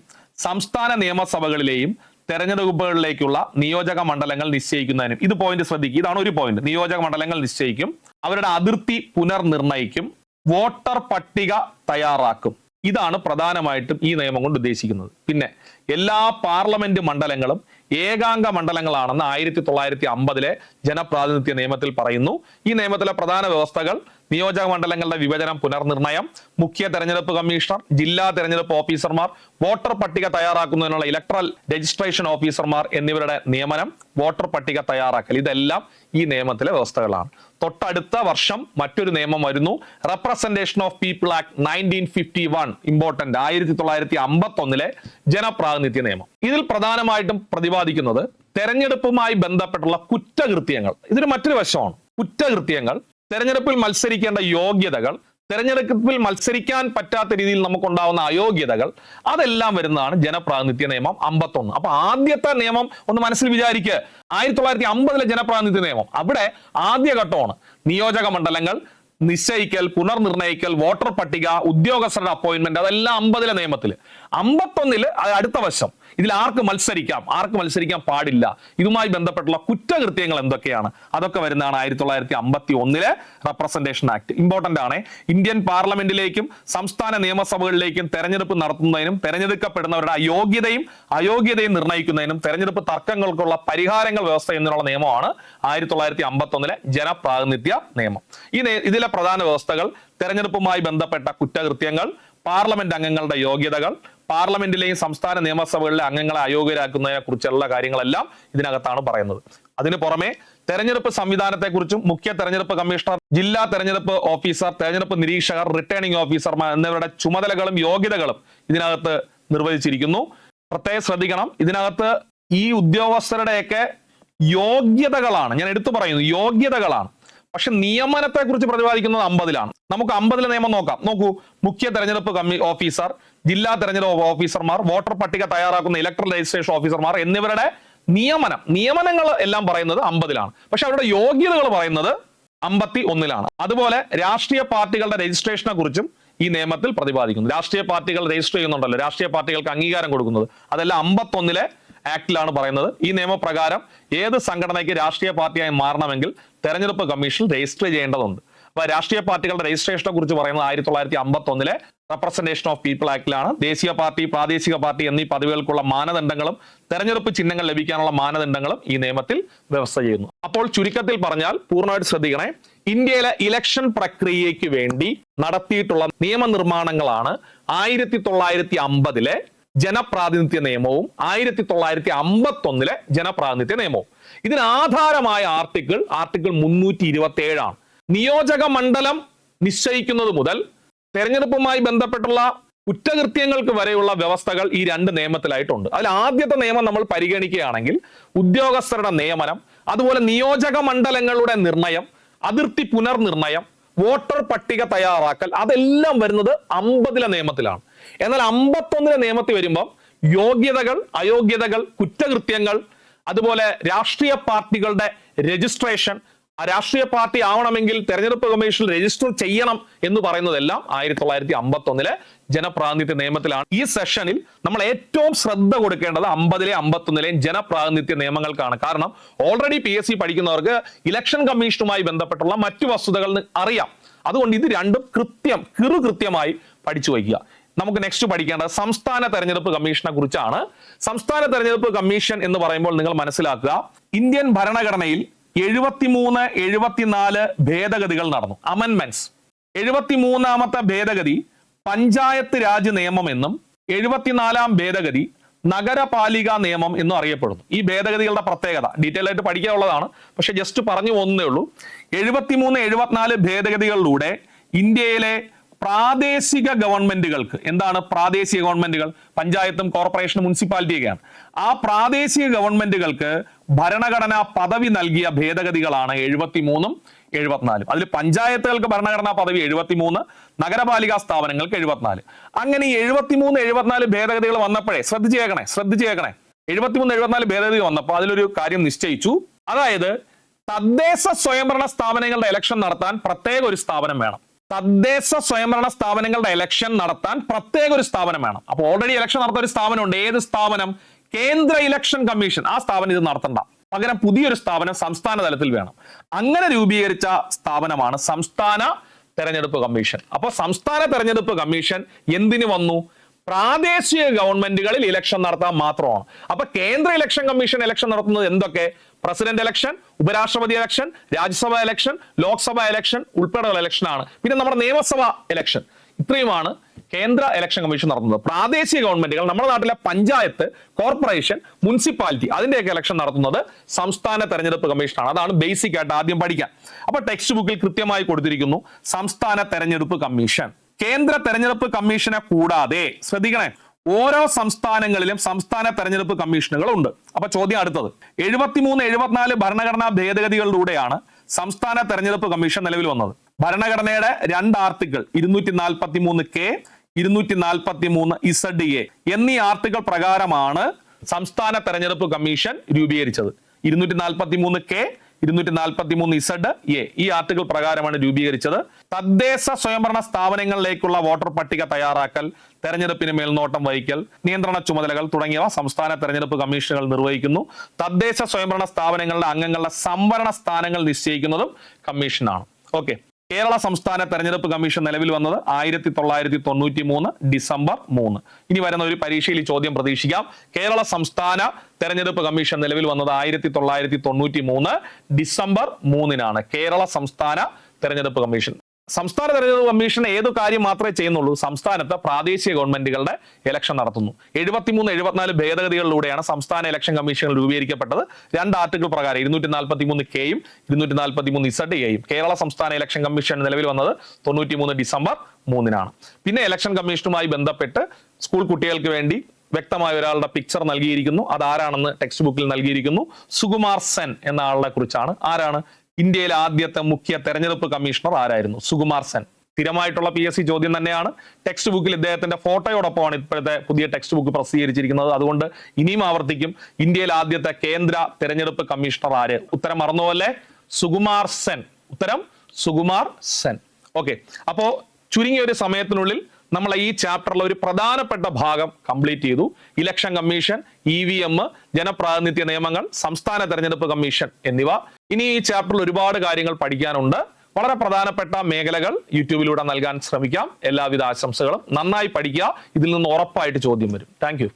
സംസ്ഥാന നിയമസഭകളിലെയും തെരഞ്ഞെടുപ്പുകളിലേക്കുള്ള നിയോജക മണ്ഡലങ്ങൾ നിശ്ചയിക്കുന്നതിനും, ഇത് പോയിന്റ് ശ്രദ്ധിക്കുക, ഇതാണ് ഒരു പോയിന്റ്. നിയോജക മണ്ഡലങ്ങൾ നിശ്ചയിക്കും, അവരുടെ അതിർത്തി പുനർനിർണയിക്കും, വോട്ടർ പട്ടിക തയ്യാറാക്കും. ഇതാണ് പ്രധാനമായിട്ടും ഈ നിയമം കൊണ്ട് ഉദ്ദേശിക്കുന്നത്. പിന്നെ എല്ലാ പാർലമെന്റ് മണ്ഡലങ്ങളും ഏകാംഗ മണ്ഡലങ്ങളാണെന്ന് 1950-ലെ ജനപ്രാതിനിധ്യ നിയമത്തിൽ പറയുന്നു. ഈ നിയമത്തിലെ പ്രധാന വ്യവസ്ഥകൾ നിയോജക മണ്ഡലങ്ങളുടെ വിഭജനം പുനർനിർണയം, മുഖ്യ തെരഞ്ഞെടുപ്പ് കമ്മീഷണർ, ജില്ലാ തെരഞ്ഞെടുപ്പ് ഓഫീസർമാർ, വോട്ടർ പട്ടിക തയ്യാറാക്കുന്നതിനുള്ള ഇലക്ട്രൽ രജിസ്ട്രേഷൻ ഓഫീസർമാർ എന്നിവരുടെ നിയമനം, വോട്ടർ പട്ടിക തയ്യാറാക്കൽ, ഇതെല്ലാം ഈ നിയമത്തിലെ വ്യവസ്ഥകളാണ്. തൊട്ടടുത്ത വർഷം മറ്റൊരു നിയമം വരുന്നു, representation of people act 1951, important 1951 ജനപ്രാതിനിധ്യ നിയമം. ഇതിൽ പ്രധാനമായിട്ടും പ്രതിപാദിക്കുന്നത് തെരഞ്ഞെടുപ്പുമായി ബന്ധപ്പെട്ടുള്ള കുറ്റകൃത്യങ്ങൾ. ഇതൊരു മറ്റൊരു വശമാണ്. കുറ്റകൃത്യങ്ങൾ, തെരഞ്ഞെടുപ്പിൽ മത്സരിക്കേണ്ട യോഗ്യതകൾ, തെരഞ്ഞെടുപ്പിൽ മത്സരിക്കാൻ പറ്റാത്ത രീതിയിൽ നമുക്കുണ്ടാവുന്ന അയോഗ്യതകൾ, അതെല്ലാം വരുന്നതാണ് ജനപ്രാതിനിധ്യ നിയമം 51. അപ്പൊ ആദ്യത്തെ നിയമം ഒന്ന് മനസ്സിൽ വിചാരിക്കുക, 1950 ജനപ്രാതിനിധ്യ നിയമം. അവിടെ ആദ്യഘട്ടമാണ് നിയോജക മണ്ഡലങ്ങൾ നിശ്ചയിക്കൽ, പുനർനിർണയിക്കൽ, വോട്ടർ പട്ടിക, ഉദ്യോഗസ്ഥരുടെ അപ്പോയിന്റ്മെന്റ്, അതെല്ലാം 50 നിയമത്തിൽ. 51 അടുത്ത വശം, ഇതിൽ ആർക്ക് മത്സരിക്കാം, ആർക്ക് മത്സരിക്കാൻ പാടില്ല, ഇതുമായി ബന്ധപ്പെട്ടുള്ള കുറ്റകൃത്യങ്ങൾ എന്തൊക്കെയാണ്, അതൊക്കെ വരുന്നതാണ് 1951 റെപ്രസെന്റേഷൻ ആക്ട്. ഇമ്പോർട്ടന്റ് ആണ്. ഇന്ത്യൻ പാർലമെന്റിലേക്കും സംസ്ഥാന നിയമസഭകളിലേക്കും തെരഞ്ഞെടുപ്പ് നടത്തുന്നതിനും തെരഞ്ഞെടുക്കപ്പെടുന്നവരുടെ അയോഗ്യതയും നിർണ്ണയിക്കുന്നതിനും തെരഞ്ഞെടുപ്പ് തർക്കങ്ങൾക്കുള്ള പരിഹാരങ്ങൾ വ്യവസ്ഥ എന്നുള്ള നിയമമാണ് 1951 ജനപ്രാതിനിധ്യ നിയമം. ഇതിലെ പ്രധാന വ്യവസ്ഥകൾ തെരഞ്ഞെടുപ്പുമായി ബന്ധപ്പെട്ട കുറ്റകൃത്യങ്ങൾ, പാർലമെന്റ് അംഗങ്ങളുടെ യോഗ്യതകൾ, പാർലമെന്റിലെയും സംസ്ഥാന നിയമസഭകളിലെ അംഗങ്ങളെ അയോഗ്യരാക്കുന്നതിനെ കുറിച്ചുള്ള കാര്യങ്ങളെല്ലാം ഇതിനകത്താണ് പറയുന്നത്. അതിനു പുറമെ തെരഞ്ഞെടുപ്പ് സംവിധാനത്തെക്കുറിച്ചും മുഖ്യ തെരഞ്ഞെടുപ്പ് കമ്മീഷണർ, ജില്ലാ തെരഞ്ഞെടുപ്പ് ഓഫീസർ, തെരഞ്ഞെടുപ്പ് നിരീക്ഷകർ, റിട്ടേണിംഗ് ഓഫീസർമാർ എന്നിവരുടെ ചുമതലകളും യോഗ്യതകളും ഇതിനകത്ത് നിർവചിച്ചിരിക്കുന്നു. പ്രത്യേകം ശ്രദ്ധിക്കണം, ഇതിനകത്ത് ഈ ഉദ്യോഗസ്ഥരുടെയൊക്കെ യോഗ്യതകളാണ് ഞാൻ എടുത്തു പറയുന്നു, യോഗ്യതകളാണ്. പക്ഷെ നിയമനത്തെ കുറിച്ച് പ്രതിപാദിക്കുന്നത് 50 നമുക്ക് 50 നിയമം നോക്കാം. നോക്കൂ, മുഖ്യ തെരഞ്ഞെടുപ്പ് ഓഫീസർ, ജില്ലാ തെരഞ്ഞെടുപ്പ് ഓഫീസർമാർ, വോട്ടർ പട്ടിക തയ്യാറാക്കുന്ന ഇലക്ട്രൽ രജിസ്ട്രേഷൻ ഓഫീസർമാർ എന്നിവരുടെ നിയമനങ്ങൾ എല്ലാം പറയുന്നത് 50 പക്ഷെ അവരുടെ യോഗ്യതകൾ പറയുന്നത് 51 അതുപോലെ രാഷ്ട്രീയ പാർട്ടികളുടെ രജിസ്ട്രേഷനെ കുറിച്ചും ഈ നിയമത്തിൽ പ്രതിപാദിക്കുന്നു. രാഷ്ട്രീയ പാർട്ടികൾ രജിസ്റ്റർ ചെയ്യുന്നുണ്ടല്ലോ, രാഷ്ട്രീയ പാർട്ടികൾക്ക് അംഗീകാരം കൊടുക്കുന്നത്, അതെല്ലാം 51 ആക്ടിലാണ് പറയുന്നത്. ഈ നിയമപ്രകാരം ഏത് സംഘടനയ്ക്ക് രാഷ്ട്രീയ പാർട്ടിയായി മാറണമെങ്കിൽ തെരഞ്ഞെടുപ്പ് കമ്മീഷൻ രജിസ്റ്റർ ചെയ്യേണ്ടതുണ്ട്. അപ്പൊ രാഷ്ട്രീയ പാർട്ടികളുടെ രജിസ്ട്രേഷനെ കുറിച്ച് പറയുന്നത് 1951 റെപ്രസെന്റേഷൻ ഓഫ് പീപ്പിൾ ആക്ടിലാണ്. ദേശീയ പാർട്ടി, പ്രാദേശിക പാർട്ടി എന്നീ പദവികൾക്കുള്ള മാനദണ്ഡങ്ങളും തെരഞ്ഞെടുപ്പ് ചിഹ്നങ്ങൾ ലഭിക്കാനുള്ള മാനദണ്ഡങ്ങളും ഈ നിയമത്തിൽ വ്യവസ്ഥ ചെയ്യുന്നു. അപ്പോൾ ചുരുക്കത്തിൽ പറഞ്ഞാൽ, പൂർണ്ണമായിട്ട് ശ്രദ്ധിക്കണേ, ഇന്ത്യയിലെ ഇലക്ഷൻ പ്രക്രിയയ്ക്ക് വേണ്ടി നടത്തിയിട്ടുള്ള നിയമനിർമ്മാണങ്ങളാണ് 1950 ജനപ്രാതിനിധ്യ നിയമവും 1951 ജനപ്രാതിനിധ്യ നിയമവും. ഇതിന് ആധാരമായ ആർട്ടിക്കിൾ 327 നിയോജക മണ്ഡലം നിശ്ചയിക്കുന്നത് മുതൽ തെരഞ്ഞെടുപ്പുമായി ബന്ധപ്പെട്ടുള്ള കുറ്റകൃത്യങ്ങൾക്ക് വരെയുള്ള വ്യവസ്ഥകൾ ഈ രണ്ട് നിയമത്തിലായിട്ടുണ്ട്. അതിൽ ആദ്യത്തെ നിയമം നമ്മൾ പരിഗണിക്കുകയാണെങ്കിൽ ഉദ്യോഗസ്ഥരുടെ നിയമനം, അതുപോലെ നിയോജക മണ്ഡലങ്ങളുടെ നിർണയം, അതിർത്തി പുനർനിർണയം, വോട്ടർ പട്ടിക തയ്യാറാക്കൽ, അതെല്ലാം വരുന്നത് 50 നിയമത്തിലാണ്. എന്നാൽ 51 നിയമത്തിൽ വരുമ്പം യോഗ്യതകൾ, അയോഗ്യതകൾ, കുറ്റകൃത്യങ്ങൾ, അതുപോലെ രാഷ്ട്രീയ പാർട്ടികളുടെ രജിസ്ട്രേഷൻ, രാഷ്ട്രീയ പാർട്ടി ആവണമെങ്കിൽ തെരഞ്ഞെടുപ്പ് കമ്മീഷൻ രജിസ്റ്റർ ചെയ്യണം എന്ന് പറയുന്നതെല്ലാം 1951 ജനപ്രാതിനിധ്യ നിയമത്തിലാണ്. ഈ സെഷനിൽ നമ്മൾ ഏറ്റവും ശ്രദ്ധ കൊടുക്കേണ്ടത് 50 51 ജനപ്രാതിനിധ്യ നിയമങ്ങൾക്കാണ്. കാരണം ഓൾറെഡി PSC പഠിക്കുന്നവർക്ക് ഇലക്ഷൻ കമ്മീഷനുമായി ബന്ധപ്പെട്ടുള്ള മറ്റു വസ്തുതകൾ അറിയാം. അതുകൊണ്ട് ഇത് രണ്ടും കൃത്യമായി പഠിച്ചു വയ്ക്കുക. നമുക്ക് നെക്സ്റ്റ് പഠിക്കേണ്ടത് സംസ്ഥാന തെരഞ്ഞെടുപ്പ് കമ്മീഷനെ കുറിച്ചാണ്. സംസ്ഥാന തെരഞ്ഞെടുപ്പ് കമ്മീഷൻ എന്ന് പറയുമ്പോൾ നിങ്ങൾ മനസ്സിലാക്കുക, ഇന്ത്യൻ ഭരണഘടനയിൽ 73, 74 ഭേദഗതികൾ നടന്നു, അമെൻമെന്റ്സ്. 73ാമത്തെ ഭേദഗതി പഞ്ചായത്ത് രാജ് നിയമം എന്നും 74ാം ഭേദഗതി നഗരപാലിക നിയമം എന്നും അറിയപ്പെടുന്നു. ഈ ഭേദഗതികളുടെ പ്രത്യേകത ഡീറ്റെയിൽ ആയിട്ട് പഠിക്കാനുള്ളതാണ്, പക്ഷെ ജസ്റ്റ് പറഞ്ഞു പോകുന്നേ ഉള്ളൂ. 73, 74 ഭേദഗതികളിലൂടെ ഇന്ത്യയിലെ പ്രാദേശിക ഗവൺമെന്റുകൾക്ക്, എന്താണ് പ്രാദേശിക ഗവൺമെന്റുകൾ? പഞ്ചായത്തും കോർപ്പറേഷനും മുനിസിപ്പാലിറ്റിയൊക്കെയാണ്. ആ പ്രാദേശിക ഗവൺമെന്റുകൾക്ക് ഭരണഘടനാ പദവി നൽകിയ ഭേദഗതികളാണ് 73ഉം 74. അതിൽ പഞ്ചായത്തുകൾക്ക് ഭരണഘടനാ പദവി 73, നഗരപാലികാ സ്ഥാപനങ്ങൾക്ക് 74. അങ്ങനെ 73, 74 ഭേദഗതികൾ വന്നപ്പോഴേ ശ്രദ്ധിച്ചു കേൾക്കണേ 73, 74 ഭേദഗതി വന്നപ്പോൾ അതിലൊരു കാര്യം നിശ്ചയിച്ചു. അതായത് തദ്ദേശ സ്വയംഭരണ സ്ഥാപനങ്ങളുടെ ഇലക്ഷൻ നടത്താൻ പ്രത്യേക ഒരു സ്ഥാപനം വേണം. തദ്ദേശ സ്വയംഭരണ സ്ഥാപനങ്ങളുടെ ഇലക്ഷൻ നടത്താൻ പ്രത്യേക ഒരു സ്ഥാപനം വേണം. അപ്പൊ ഓൾറെഡി ഇലക്ഷൻ നടത്തുന്ന ഒരു സ്ഥാപനമുണ്ട്. ഏത് സ്ഥാപനം? കേന്ദ്ര ഇലക്ഷൻ കമ്മീഷൻ. ആ സ്ഥാപനം ഇത് നടത്തണ്ട, പകരം പുതിയൊരു സ്ഥാപനം സംസ്ഥാന തലത്തിൽ വേണം. അങ്ങനെ രൂപീകരിച്ച സ്ഥാപനമാണ് സംസ്ഥാന തെരഞ്ഞെടുപ്പ് കമ്മീഷൻ. അപ്പൊ സംസ്ഥാന തെരഞ്ഞെടുപ്പ് കമ്മീഷൻ എന്തിനു വന്നു? പ്രാദേശിക ഗവൺമെന്റുകളിൽ ഇലക്ഷൻ നടത്താൻ മാത്രമാണ്. അപ്പൊ കേന്ദ്ര ഇലക്ഷൻ കമ്മീഷൻ ഇലക്ഷൻ നടത്തുന്നത് എന്തൊക്കെ? പ്രസിഡന്റ് ഇലക്ഷൻ, ഉപരാഷ്ട്രപതി election, Rajya Sabha election, Lok Sabha election ഉൾപ്പെടെയുള്ള ഇലക്ഷനാണ്. പിന്നെ നമ്മുടെ നിയമസഭാ ഇലക്ഷൻ. ഇത്രയുമാണ് കേന്ദ്ര ഇലക്ഷൻ കമ്മീഷൻ നടത്തുന്നത്. പ്രാദേശിക ഗവൺമെന്റുകൾ, നമ്മുടെ നാട്ടിലെ പഞ്ചായത്ത്, കോർപ്പറേഷൻ, മുനിസിപ്പാലിറ്റി, അതിന്റെയൊക്കെ ഇലക്ഷൻ നടത്തുന്നത് സംസ്ഥാന തെരഞ്ഞെടുപ്പ് കമ്മീഷനാണ്. അതാണ് ബേസിക് ആയിട്ട് ആദ്യം പഠിക്കാൻ. അപ്പൊ ടെക്സ്റ്റ് ബുക്കിൽ കൃത്യമായി കൊടുത്തിരിക്കുന്നു സംസ്ഥാന തെരഞ്ഞെടുപ്പ് കമ്മീഷൻ. കേന്ദ്ര തെരഞ്ഞെടുപ്പ് കമ്മീഷനെ കൂടാതെ ശ്രദ്ധിക്കണേ, ഓരോ സംസ്ഥാനങ്ങളിലും സംസ്ഥാന തെരഞ്ഞെടുപ്പ് കമ്മീഷനുകൾ ഉണ്ട്. അപ്പൊ ചോദ്യം അടുത്തത്, 73, 74 ഭരണഘടനാ ഭേദഗതികളിലൂടെയാണ് സംസ്ഥാന തെരഞ്ഞെടുപ്പ് കമ്മീഷൻ നിലവിൽ വന്നത്. ഭരണഘടനയുടെ 2 ആർട്ടിക്കിൾ 243K, 243ZA എന്നീ ആർട്ടിക്കിൾ പ്രകാരമാണ് സംസ്ഥാന തെരഞ്ഞെടുപ്പ് കമ്മീഷൻ രൂപീകരിച്ചത്. 243K, 243ZA ഈ ആർട്ടിക്കിൾ പ്രകാരമാണ് രൂപീകരിച്ചത്. തദ്ദേശ സ്വയംഭരണ സ്ഥാപനങ്ങളിലേക്കുള്ള വോട്ടർ പട്ടിക തയ്യാറാക്കൽ, തെരഞ്ഞെടുപ്പിന് മേൽനോട്ടം വഹിക്കൽ, നിയന്ത്രണ ചുമതലകൾ തുടങ്ങിയവ സംസ്ഥാന തെരഞ്ഞെടുപ്പ് കമ്മീഷനുകൾ നിർവഹിക്കുന്നു. തദ്ദേശ സ്വയംഭരണ സ്ഥാപനങ്ങളുടെ അംഗങ്ങളുടെ സംവരണ സ്ഥാനങ്ങൾ നിശ്ചയിക്കുന്നതും കമ്മീഷനാണ്. ഓക്കെ, കേരള സംസ്ഥാന തെരഞ്ഞെടുപ്പ് കമ്മീഷൻ നിലവിൽ വന്നത് 1993 ഡിസംബർ 3. ഇനി വരുന്ന ഒരു പരീക്ഷയിൽ ഈ ചോദ്യം പ്രതീക്ഷിക്കാം. കേരള സംസ്ഥാന തെരഞ്ഞെടുപ്പ് കമ്മീഷൻ നിലവിൽ വന്നത് 1993 ഡിസംബർ 3 കേരള സംസ്ഥാന തെരഞ്ഞെടുപ്പ് കമ്മീഷൻ. സംസ്ഥാന തെരഞ്ഞെടുപ്പ് കമ്മീഷൻ ഏതു കാര്യം മാത്രമേ ചെയ്യുന്നുള്ളൂ? സംസ്ഥാനത്ത് പ്രാദേശിക ഗവൺമെന്റുകളുടെ ഇലക്ഷൻ നടത്തുന്നു. 73, 74 ഭേദഗതികളിലൂടെയാണ് സംസ്ഥാന ഇലക്ഷൻ കമ്മീഷനുകൾ രൂപീകരിക്കപ്പെട്ടത്. 2 ആർട്ടിക്കിൾ പ്രകാരം 243Kയും 243ZAയും. കേരള സംസ്ഥാന ഇലക്ഷൻ കമ്മീഷൻ നിലവിൽ വന്നത് 93 ഡിസംബർ 3 പിന്നെ ഇലക്ഷൻ കമ്മീഷനുമായി ബന്ധപ്പെട്ട് സ്കൂൾ കുട്ടികൾക്ക് വേണ്ടി വ്യക്തമായ ഒരാളുടെ പിക്ചർ നൽകിയിരിക്കുന്നു. അതാരാണെന്ന് ടെക്സ്റ്റ് ബുക്കിൽ നൽകിയിരിക്കുന്നു. സുകുമാർ സെൻ എന്ന ആളുടെ കുറിച്ചാണ്. ആരാണ്? ഇന്ത്യയിലെ ആദ്യത്തെ മുഖ്യ തെരഞ്ഞെടുപ്പ് കമ്മീഷണർ ആരായിരുന്നു? സുകുമാർ സെൻ. സ്ഥിരമായിട്ടുള്ള PSC ചോദ്യം തന്നെയാണ്. ടെക്സ്റ്റ് ബുക്കിൽ ഇദ്ദേഹത്തിന്റെ ഫോട്ടോയോടൊപ്പമാണ് ഇപ്പോഴത്തെ പുതിയ ടെക്സ്റ്റ് ബുക്ക് പ്രസിദ്ധീകരിച്ചിരിക്കുന്നത്. അതുകൊണ്ട് ഇനിയും ആവർത്തിക്കും, ഇന്ത്യയിലെ ആദ്യത്തെ കേന്ദ്ര തെരഞ്ഞെടുപ്പ് കമ്മീഷണർ ആര്? ഉത്തരം മറന്നുപോലെ, സുകുമാർ സെൻ. ഉത്തരം സുകുമാർ സെൻ. ഓക്കെ, അപ്പോ ചുരുങ്ങിയ ഒരു സമയത്തിനുള്ളിൽ നമ്മൾ ഈ ചാപ്റ്ററിലെ ഒരു പ്രധാനപ്പെട്ട ഭാഗം കംപ്ലീറ്റ് ചെയ്തു. ഇലക്ഷൻ കമ്മീഷൻ, EVM, ജനപ്രാതിനിധ്യ നിയമങ്ങൾ, സംസ്ഥാന തെരഞ്ഞെടുപ്പ് കമ്മീഷൻ എന്നിവ. ഇനി ഈ ചാപ്റ്ററിൽ ഒരുപാട് കാര്യങ്ങൾ പഠിക്കാനുണ്ട്. വളരെ പ്രധാനപ്പെട്ട മേഖലകൾ യൂട്യൂബിലൂടെ നൽകാൻ ശ്രമിക്കാം. എല്ലാവിധ ആശംസകളും. നന്നായി പഠിക്കുക. ഇതിൽ നിന്ന് ഉറപ്പായിട്ട് ചോദ്യം വരും. താങ്ക്